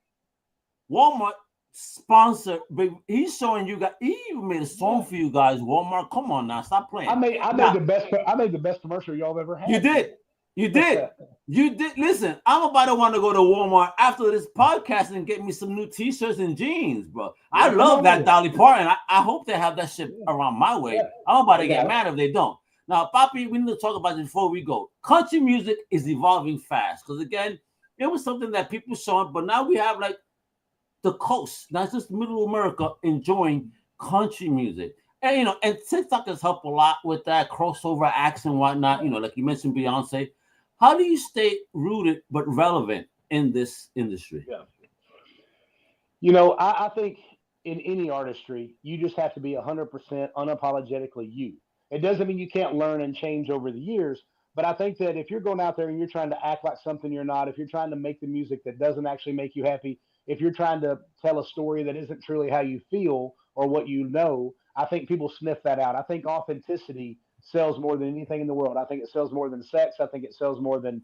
Walmart sponsor. He's showing you guys. He even made a song for you guys. Walmart, come on now, stop playing. I made the best commercial y'all ever had. You did. Listen, I'm about to want to go to Walmart after this podcast and get me some new T-shirts and jeans, bro. I love that Dolly Parton. I hope they have that shit around my way. I'm about to get mad if they don't. Now, Papi, we need to talk about this before we go. Country music is evolving fast because, again, it was something that people saw, but now we have like the coast, not just middle America, enjoying country music. And, and TikTok has helped a lot with that crossover acts and whatnot. Like you mentioned Beyonce. How do you stay rooted but relevant in this industry? Yeah. I think in any artistry, you just have to be 100% unapologetically you. It doesn't mean you can't learn and change over the years, But I think that if you're going out there and you're trying to act like something you're not, if you're trying to make the music that doesn't actually make you happy, if you're trying to tell a story that isn't truly how you feel or what you know, I think people sniff that out. I think authenticity sells more than anything in the world. I think it sells more than sex. I think it sells more than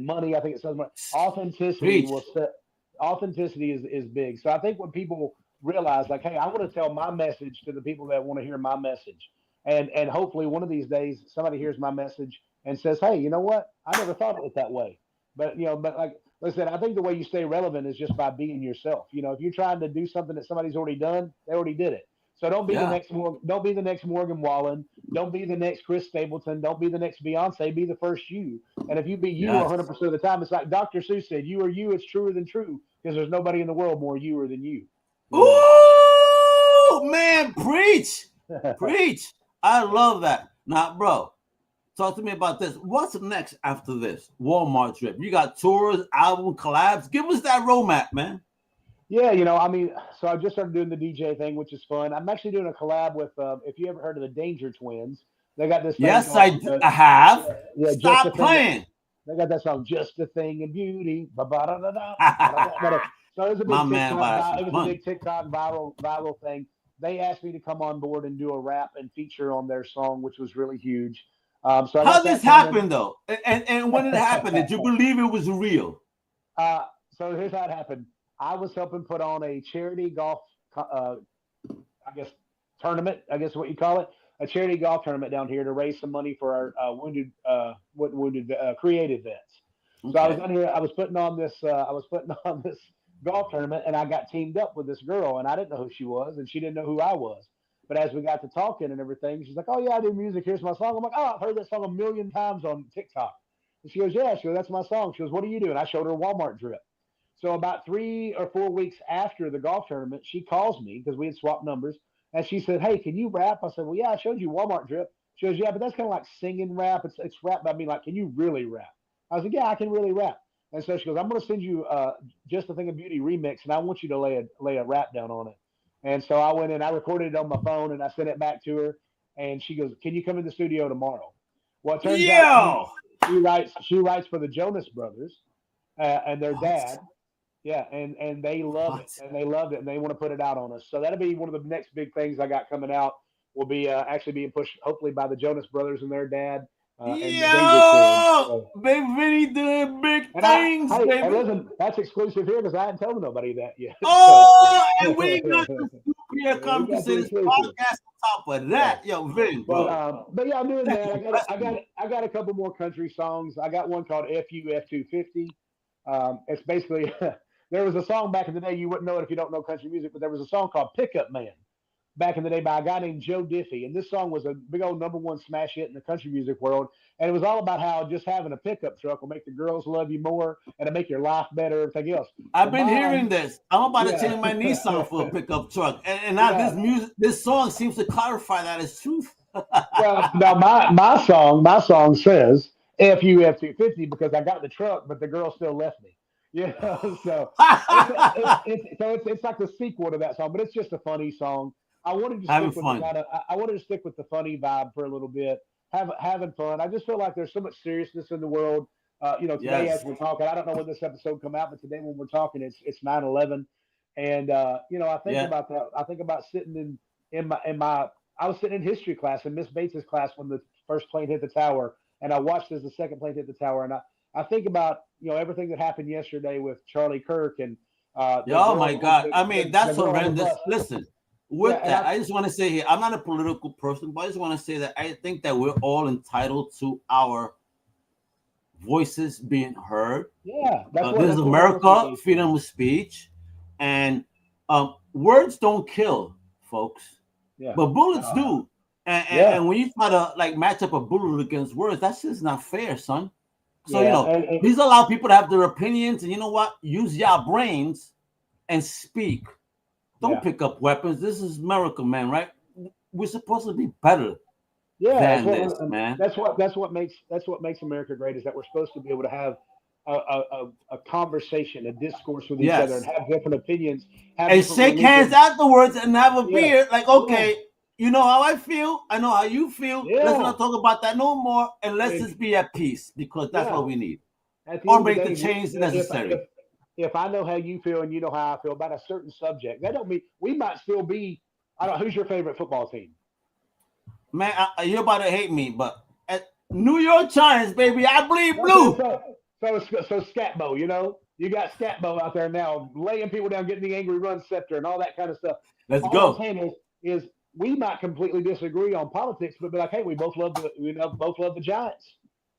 money. I think it sells more. Authenticity authenticity is big. So I think when people realize, like, hey, I want to tell my message to the people that want to hear my message, and hopefully one of these days somebody hears my message and says, hey, you know what? I never thought of it that way. But like listen, I think the way you stay relevant is just by being yourself. If you're trying to do something that somebody's already done, they already did it. So don't be the next Morgan Wallen. Don't be the next Chris Stapleton. Don't be the next Beyonce. Be the first you. And if you be you 100% of the time, it's like Dr. Seuss said, you are you. It's truer than true because there's nobody in the world more youer than you. Ooh, man, preach. Preach. I love that. Now, bro, talk to me about this. What's next after this Walmart trip? You got tours, album collabs. Give us that roadmap, man. Yeah, so I just started doing the DJ thing, which is fun. I'm actually doing a collab with, if you ever heard of the Danger Twins, they got this. Yes, I have. Yeah, Stop playing. They got that song, Just a Thing of Beauty. So it was a big TikTok viral thing. They asked me to come on board and do a rap and feature on their song, which was really huge. So how did this happen, though? And when it happened, did you believe it was real? So here's how it happened. I was helping put on a charity golf, tournament, I guess what you call it, a charity golf tournament down here to raise some money for our wounded creative vets. Okay. So I was on here. I was putting on this golf tournament, and I got teamed up with this girl, and I didn't know who she was, and she didn't know who I was. But as we got to talking and everything, she's like, "Oh yeah, I do music. Here's my song." I'm like, "Oh, I've heard that song 1,000,000 times on TikTok." And she goes, "Yeah." She goes, "That's my song." She goes, "What do you do?" And I showed her a Walmart drip. So about 3 or 4 weeks after the golf tournament, she calls me because we had swapped numbers, and she said, "Hey, can you rap?" I said, "Well, yeah, I showed you Walmart drip." She goes, "Yeah, but that's kind of like singing rap. It's rap, but I mean, like, can you really rap?" I was like, "Yeah, I can really rap." And so she goes, "I'm going to send you Just a Thing of Beauty remix, and I want you to lay a rap down on it." And so I went in, I recorded it on my phone, and I sent it back to her. And she goes, "Can you come in the studio tomorrow?" Well, it turns out she writes for the Jonas Brothers and their dad. Yeah, and they love it, and they loved it, and they want to put it out on us. So that'll be one of the next big things I got coming out. Will be actually being pushed, hopefully, by the Jonas Brothers and their dad. Yo, Bigg Vinny doing big things, baby. Hey, listen, that's exclusive here because I hadn't told nobody that yet. Oh, and we got the Super Crusaders Podcast on top of that. Yo, Vin, bro. But yeah, I'm doing that. I got a couple more country songs. I got one called FU250. It's basically there was a song back in the day, you wouldn't know it if you don't know country music, but there was a song called Pickup Man back in the day by a guy named Joe Diffie. And this song was a big old #1 smash hit in the country music world. And it was all about how just having a pickup truck will make the girls love you more and it'll make your life better, everything else. I've been hearing this. I'm about to change my Nissan for a pickup truck. And now this song seems to clarify that as truth. Well, now my song says FU250 because I got the truck, but the girl still left me. So it's like the sequel to that song, but it's just a funny song. I wanted to stick with the funny vibe for a little bit, having fun. I just feel like there's so much seriousness in the world. Today as we're talking, I don't know when this episode come out, but today when we're talking, it's 9/11, and I think about that. I think about sitting I was sitting in history class in Miss Bates's class when the first plane hit the tower, and I watched as the second plane hit the tower, and I think about everything that happened yesterday with Charlie Kirk and. Oh my God! I mean, that's horrendous. Listen. I just want to say here, I'm not a political person, but I just want to say that I think that we're all entitled to our voices being heard. Yeah, this is America, freedom of speech, and words don't kill, folks. Yeah. But bullets do. And when you try to match up a bullet against words, that's just not fair, son. So please allow people to have their opinions, and you know what? Use your brains and speak. Don't pick up weapons. This is America, man, right? We're supposed to be better than this, man. That's what makes America great, is that we're supposed to be able to have a conversation, a discourse with each other, and have different opinions. And shake hands afterwards and have a beer. Like, okay, You know how I feel. I know how you feel. Yeah. Let's not talk about that no more, and let's just be at peace because that's what we need. Or make the change necessary. If I know how you feel and you know how I feel about a certain subject, that don't mean we might still be. I don't. Who's your favorite football team? Man, you're about to hate me, but New York Giants, baby, I bleed blue. So Scatbo, you know, you got Scatbo out there now, laying people down, getting the angry run scepter and all that kind of stuff. Let's all go. I'm saying is we might completely disagree on politics, but be like, hey, we both love the Giants.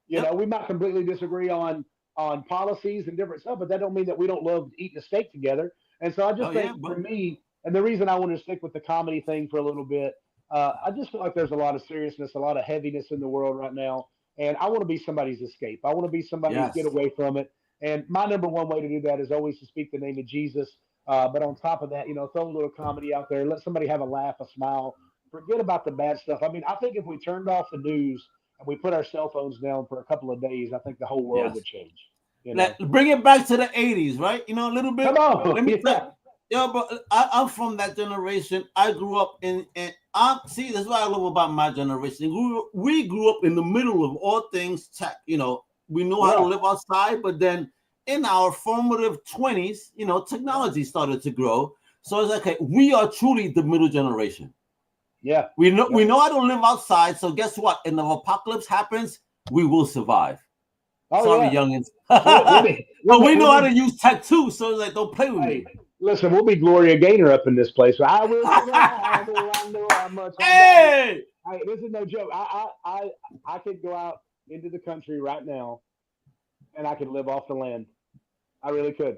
You know, we might completely disagree on policies and different stuff, but that don't mean that we don't love eating a steak together. And so I just think for me, and the reason I wanted to stick with the comedy thing for a little bit, I just feel like there's a lot of seriousness, a lot of heaviness in the world right now. And I want to be somebody's escape. I want to be somebody's get away from it. And my number one way to do that is always to speak the name of Jesus. But on top of that, you know, throw a little comedy out there. Let somebody have a laugh, a smile. Forget about the bad stuff. I mean, I think if we turned off the news and we put our cell phones down for a couple of days, I think the whole world would change. You know? Bring it back to the 80s, right? You know, a little bit. Come on. Let me tell you. Yeah, but I'm from that generation. I grew up see, that's what I love about my generation. We grew up in the middle of all things tech. You know, we know how to live outside, but then in our formative 20s, you know, technology started to grow. So it's like, okay, we are truly the middle generation. Yeah. We know how to live outside. So guess what? If the apocalypse happens, we will survive. Sorry, youngins. But we know how to use tech too. So it's like, don't play with me. Listen, we'll be Gloria Gaynor up in this place. So I will. I know how much. Hey, this is no joke. I could go out into the country right now, and I could live off the land. I really could.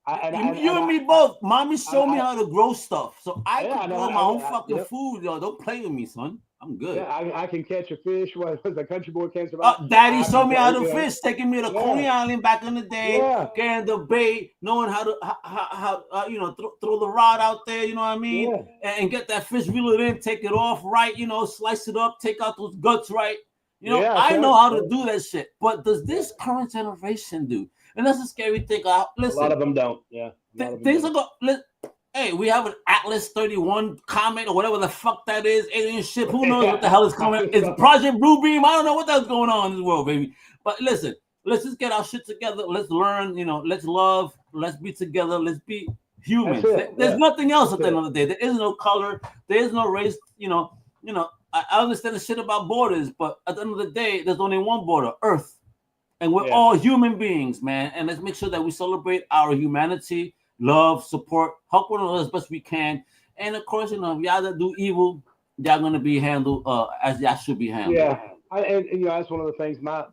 You and me both. Mommy showed me how to grow stuff, so I can grow my own fucking food. Yo, don't play with me, son. I'm good. Yeah, I can catch a fish. What was a country boy can't survive? Daddy showed me how to fish, taking me to Coney Island back in the day, getting the bait, knowing how to you know, throw the rod out there. You know what I mean? And get that fish, reel it in, take it off right. You know, slice it up, take out those guts right. You know, I know how to do that shit. But does this current generation do? And that's a scary thing. Listen, a lot of them don't. Yeah, things are going. Hey, we have an Atlas 31 comet or whatever the fuck that is, alien ship. Who knows what the hell is coming? It's Project Bluebeam. I don't know what that's going on in this world, baby. But listen, let's just get our shit together. Let's learn, you know, let's love, let's be together, let's be humans. There's nothing else at the end of the day. There is no color, there is no race, you know, I understand the shit about borders, but at the end of the day, there's only one border, Earth. And we're all human beings, man. And let's make sure that we celebrate our humanity. Love, support, help one another as best we can. And of course, you know, if y'all that do evil, y'all gonna be handled as y'all should be handled. Yeah. And you know, that's one of the things. My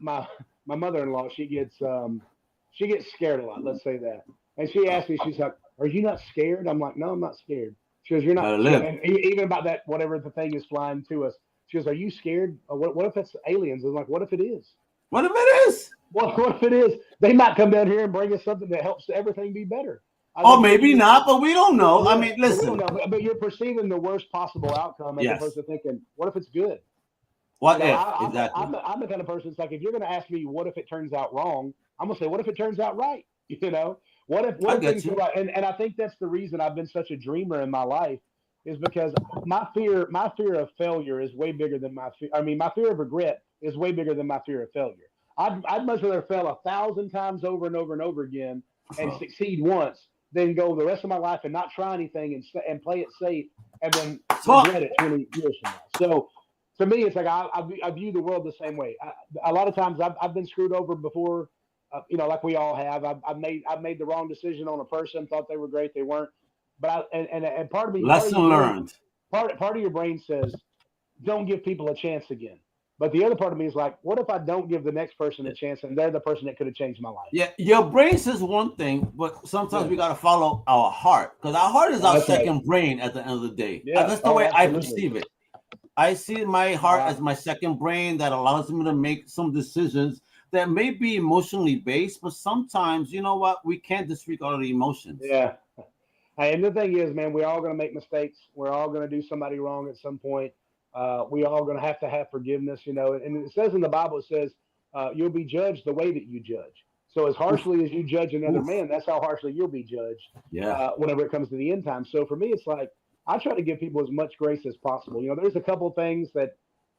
mother-in-law, she gets scared a lot, let's say that. And she asked me, she's like, "Are you not scared?" I'm like, "No, I'm not scared." She goes, "You're not." And even about that, whatever the thing is flying to us. She goes, "Are you scared? What if it's aliens?" I'm like, "What if it is? What if it is? What if it is? They might come down here and bring us something that helps everything be better." Or maybe not, but we don't know. I mean, listen. But you're perceiving the worst possible outcome as opposed to thinking, what if it's good? What if? Exactly. I'm the kind of person that's like, if you're going to ask me, what if it turns out wrong? I'm going to say, what if it turns out right? You know, what if things go right? And I think that's the reason I've been such a dreamer in my life is because my fear of failure is way bigger than my fear of regret is way bigger than my fear of failure. I'd much rather fail 1,000 times over and over and over again and succeed once than go the rest of my life and not try anything and play it safe and then regret it 20 years from now. So to me, it's like I view the world the same way. A lot of times I've been screwed over before, you know, like we all have. I've made the wrong decision on a person, thought they were great, they weren't. But and part of me lesson learned. Part of your brain says, don't give people a chance again. But the other part of me is like, what if I don't give the next person a chance and they're the person that could have changed my life? Yeah, your brain says one thing, but sometimes we got to follow our heart because our heart is our second brain at the end of the day. Yeah. That's the way I perceive it. I see my heart as my second brain that allows me to make some decisions that may be emotionally based, but sometimes, you know what, we can't disregard the emotions. Yeah. And the thing is, man, we're all going to make mistakes. We're all going to do somebody wrong at some point. We all going to have forgiveness, you know, and it says in the Bible, it says you'll be judged the way that you judge. So as harshly as you judge another man, that's how harshly you'll be judged whenever it comes to the end time. So for me, it's like, I try to give people as much grace as possible. You know, there's a couple things that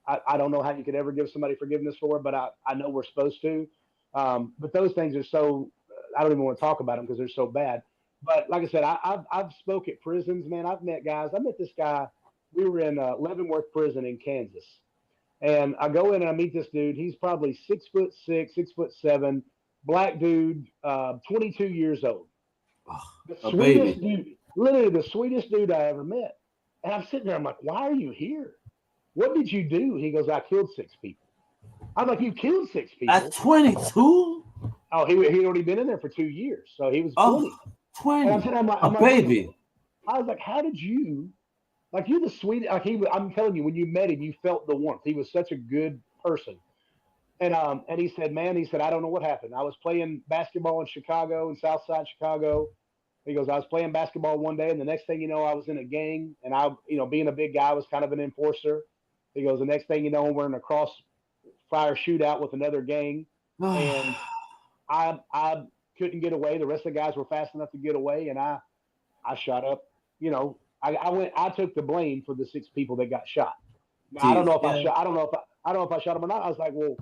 I don't know how you could ever give somebody forgiveness for, but I know we're supposed to. But those things are so, I don't even want to talk about them because they're so bad. But like I said, I've spoke at prisons, man. I've met guys. I met this guy. We were in Leavenworth Prison in Kansas. And I go in and I meet this dude. He's probably 6'6", 6'7", black dude, 22 years old. The sweetest dude, literally the sweetest dude I ever met. And I'm sitting there, I'm like, why are you here? What did you do? He goes, I killed 6 people. I'm like, you killed 6 people? At 22? Oh, he'd already been in there for 2 years. So he was 20. 20. And I'm like, baby. I was like, how did you, like, you're the sweetest, like I'm telling you, when you met him, you felt the warmth. He was such a good person. And he said, I don't know what happened. I was playing basketball in Chicago, in Southside Chicago. He goes, I was playing basketball one day, and the next thing you know, I was in a gang, and I, being a big guy, I was kind of an enforcer. He goes, the next thing you know, we're in a crossfire shootout with another gang, and I couldn't get away. The rest of the guys were fast enough to get away, and I shot up. I took the blame for the 6 people that got shot. Now, I don't know if I shot them or not. I was like, well,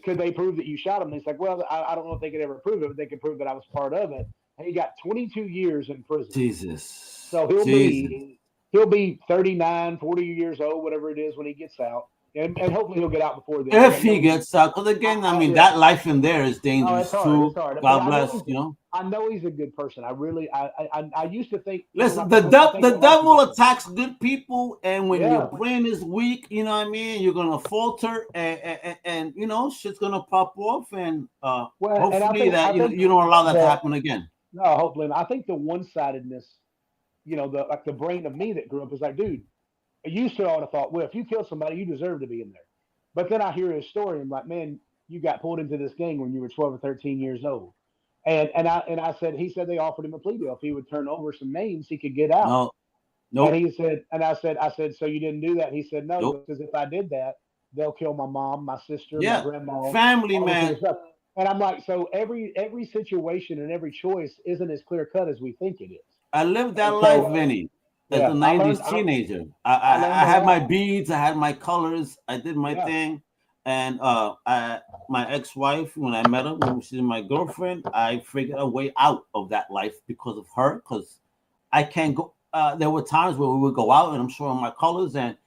could they prove that you shot them? And he's like, well, I don't know if they could ever prove it, but they could prove that I was part of it. And he got 22 years in prison. Jesus. So he'll be 39, 40 years old, whatever it is when he gets out. And hopefully he'll get out before then. If he gets out, because again, I mean, that life in there is dangerous too. It's hard. God bless, I know he's a good person. I used to think. Listen, the devil attacks good people, and when your brain is weak, you know what I mean, you're gonna falter, and shit's gonna pop off, and hopefully you don't allow that to happen again. No, hopefully not. I think the one-sidedness, the brain of me that grew up is like, dude, I used to have thought, well, if you kill somebody, you deserve to be in there. But then I hear his story, and I'm like, man, you got pulled into this gang when you were 12 or 13 years old. And I said, he said they offered him a plea deal. If he would turn over some names, he could get out. No. And he said, and I said, so you didn't do that? He said, no, because if I did that, they'll kill my mom, my sister, my grandma. Family, man. And I'm like, so every situation and every choice isn't as clear cut as we think it is. I lived that life, Vinny. As a 90s teenager. I had my beads, I had my colors, I did my thing. And my ex-wife, when I met her, when she was my girlfriend, I figured a way out of that life because of her, because I can't go. There were times where we would go out and I'm showing my colors and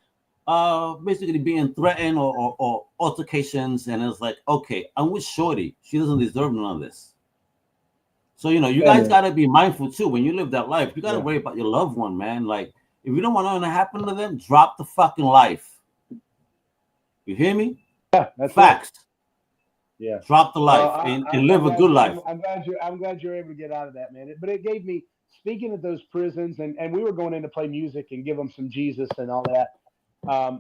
basically being threatened or altercations. And it's like, okay, I'm with Shorty. She doesn't deserve none of this. So, you guys got to be mindful, too. When you live that life, you got to worry about your loved one, man. Like, if you don't want nothing to happen to them, drop the fucking life. You hear me? Yeah, that's facts. Yeah. Drop the life and live a good life. I'm glad you're able to get out of that, man. But it gave me, speaking of those prisons, and we were going in to play music and give them some Jesus and all that.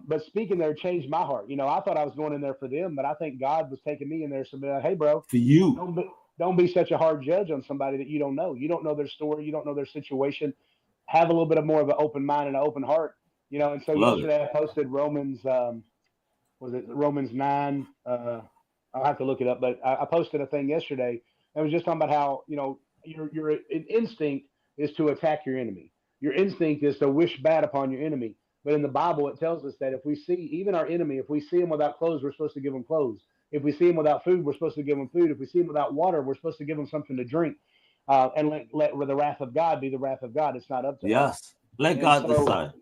But speaking there changed my heart. I thought I was going in there for them, but I think God was taking me in there. So be like, hey, bro. For you. Don't be such a hard judge on somebody that you don't know. You don't know their story. You don't know their situation. Have a little bit more of an open mind and an open heart, And so yesterday I posted Romans, Romans 9? I'll have to look it up, but I posted a thing yesterday. It was just talking about how, your instinct is to attack your enemy. Your instinct is to wish bad upon your enemy. But in the Bible, it tells us that if we see even our enemy, if we see him without clothes, we're supposed to give him clothes. If we see him without food, we're supposed to give him food. If we see him without water, we're supposed to give him something to drink. And let the wrath of God be the wrath of God. It's not up to us. Yes. Let God decide.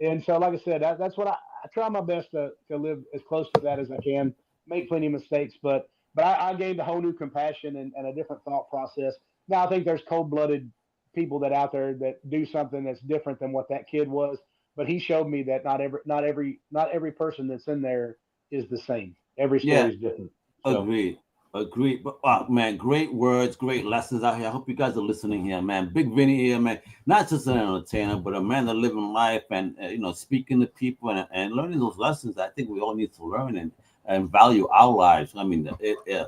And so, like I said, that's what I try my best to live as close to that as I can. Make plenty of mistakes, but I gained a whole new compassion and a different thought process. Now, I think there's cold-blooded people that out there that do something that's different than what that kid was. But he showed me that not every person that's in there is the same. Every story is different. So. Agreed. But man, great words, great lessons out here. I hope you guys are listening here, man. Bigg Vinny here, man. Not just an entertainer, but a man that living life and speaking to people and learning those lessons. I think we all need to learn and value our lives. I mean,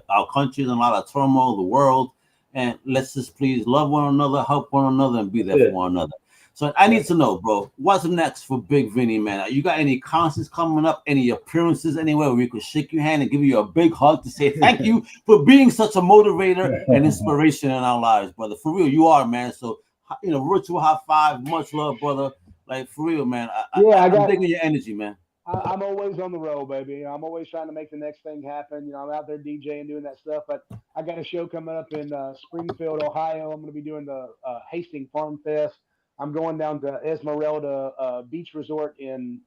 our country's in a lot of turmoil, the world, and let's just please love one another, help one another, and be there for one another. So I need to know, bro, what's next for Bigg Vinny, man? You got any concerts coming up, any appearances anywhere where we could shake your hand and give you a big hug to say thank you for being such a motivator and inspiration in our lives, brother? For real, you are, man. So virtual high five. Much love, brother. Like, for real, man. I'm digging your energy, man. I'm always on the road, baby. I'm always trying to make the next thing happen. I'm out there DJing, doing that stuff. But I got a show coming up in Springfield, Ohio. I'm going to be doing the Hastings Farm Fest. I'm going down to Esmeralda Beach Resort in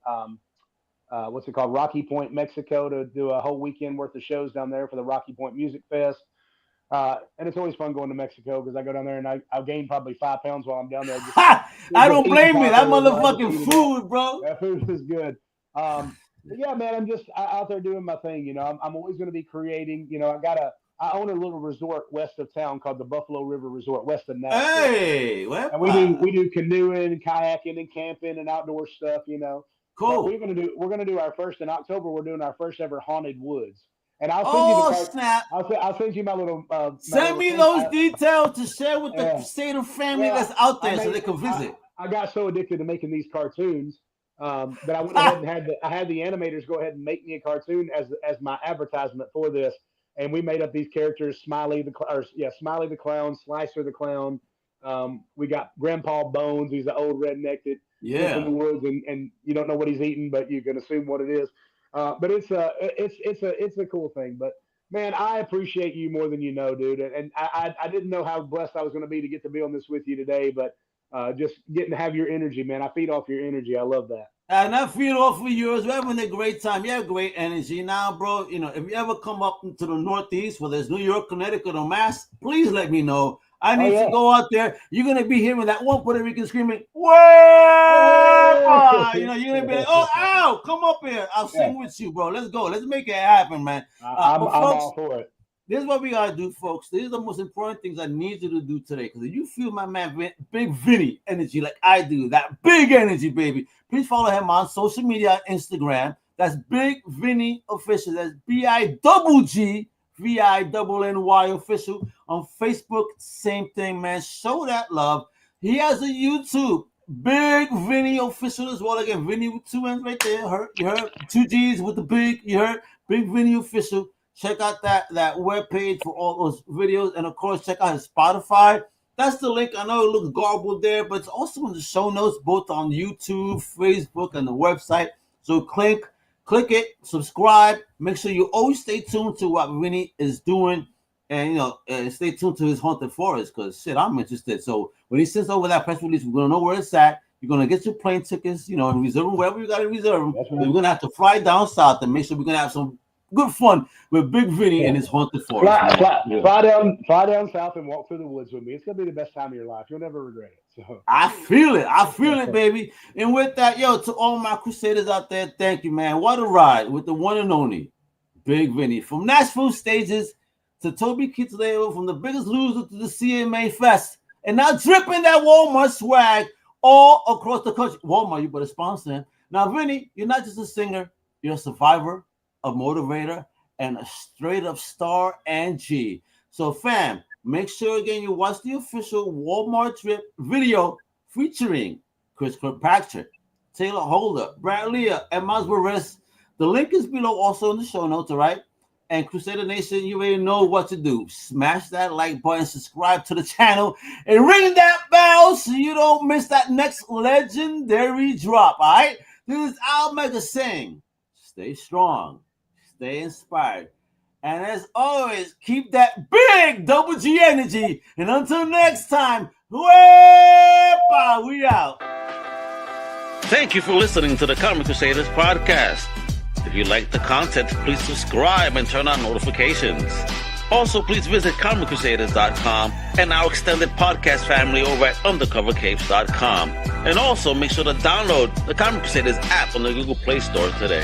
Rocky Point, Mexico, to do a whole weekend worth of shows down there for the Rocky Point Music Fest. And it's always fun going to Mexico because I go down there and I'll gain probably 5 pounds while I'm down there. I don't blame you. That motherfucking food, bro. That food is good. But yeah, man, I'm just out there doing my thing. I'm always going to be creating. I own a little resort west of town called the Buffalo River Resort, west of Nashville. Hey, and we do canoeing, kayaking, and camping and outdoor stuff. Cool. But we're gonna do our first in October. We're doing our first ever haunted woods. And I'll send you snap! I'll send you my little. Send me those details to share with the Crusader family that's out there, so they can visit. I got so addicted to making these cartoons that I went ahead and had the animators go ahead and make me a cartoon as my advertisement for this. And we made up these characters: Smiley the Clown, Slicer the Clown. We got Grandpa Bones. He's an old redneck that lives in the woods, and you don't know what he's eating, but you can assume what it is. But it's a cool thing. But man, I appreciate you more than you know, dude. And I didn't know how blessed I was going to be to get to be on this with you today. But just getting to have your energy, man. I feed off your energy. I love that. And I feed off of yours. We're having a great time. You have great energy. Now, bro, if you ever come up to the Northeast, whether it's New York, Connecticut, or Mass, please let me know. I need to go out there. You're going to be hearing that one Puerto Rican screaming, "Whoa!" You're going to be like, "Oh, ow, come up here. I'll sing with you, bro. Let's go. Let's make it happen, man." I'm all for it. This is what we got to do, folks. These are the most important things I need you to do today. Because if you feel my man Bigg Vinny energy like I do, that big energy, baby, please follow him on social media, Instagram. That's Bigg Vinny Official. That's BIGG VINNY Official. On Facebook, same thing, man. Show that love. He has a YouTube, Bigg Vinny Official as well. Again, Vinny with 2 N's right there. You heard 2 G's with the big. You heard Bigg Vinny Official. Check out that webpage for all those videos. And, of course, check out his Spotify. That's the link. I know it looks garbled there, but it's also in the show notes, both on YouTube, Facebook, and the website. So click it, subscribe. Make sure you always stay tuned to what Vinny is doing. And, stay tuned to his Haunted Forest because, shit, I'm interested. So when he sends over that press release, we're going to know where it's at. You're going to get your plane tickets, and reserve them wherever you got to reserve them. Right. We're going to have to fly down south and make sure we're going to have some good fun with Bigg Vinny and his Haunted Forest. Fly down south and walk through the woods with me. It's going to be the best time of your life. You'll never regret it. So. I feel it, baby. And with that, to all my Crusaders out there, thank you, man. What a ride with the one and only Bigg Vinny. From Nashville stages to Toby Keith label, from the biggest loser to the CMA Fest, and now dripping that Walmart swag all across the country. Walmart, you better sponsor him. Now, Vinny, you're not just a singer, you're a survivor, a motivator, and a straight-up star and G. So, fam, make sure, again, you watch the official Walmart Drip video featuring Chris Kirkpatrick, Tayler Holder, Brad Leah, and Miles Burris. The link is below also in the show notes, all right? And Crusader Nation, you already know what to do. Smash that like button, subscribe to the channel, and ring that bell so you don't miss that next legendary drop, all right? This is Al Mega saying, stay strong, stay inspired, and as always, keep that big double G energy. And until next time, we out. Thank you for listening to the Comic Crusaders Podcast. If you like the content, please subscribe and turn on notifications. Also, please visit comiccrusaders.com and our extended podcast family over at undercovercapes.com. And also, make sure to download the Comic Crusaders app on the Google Play Store today.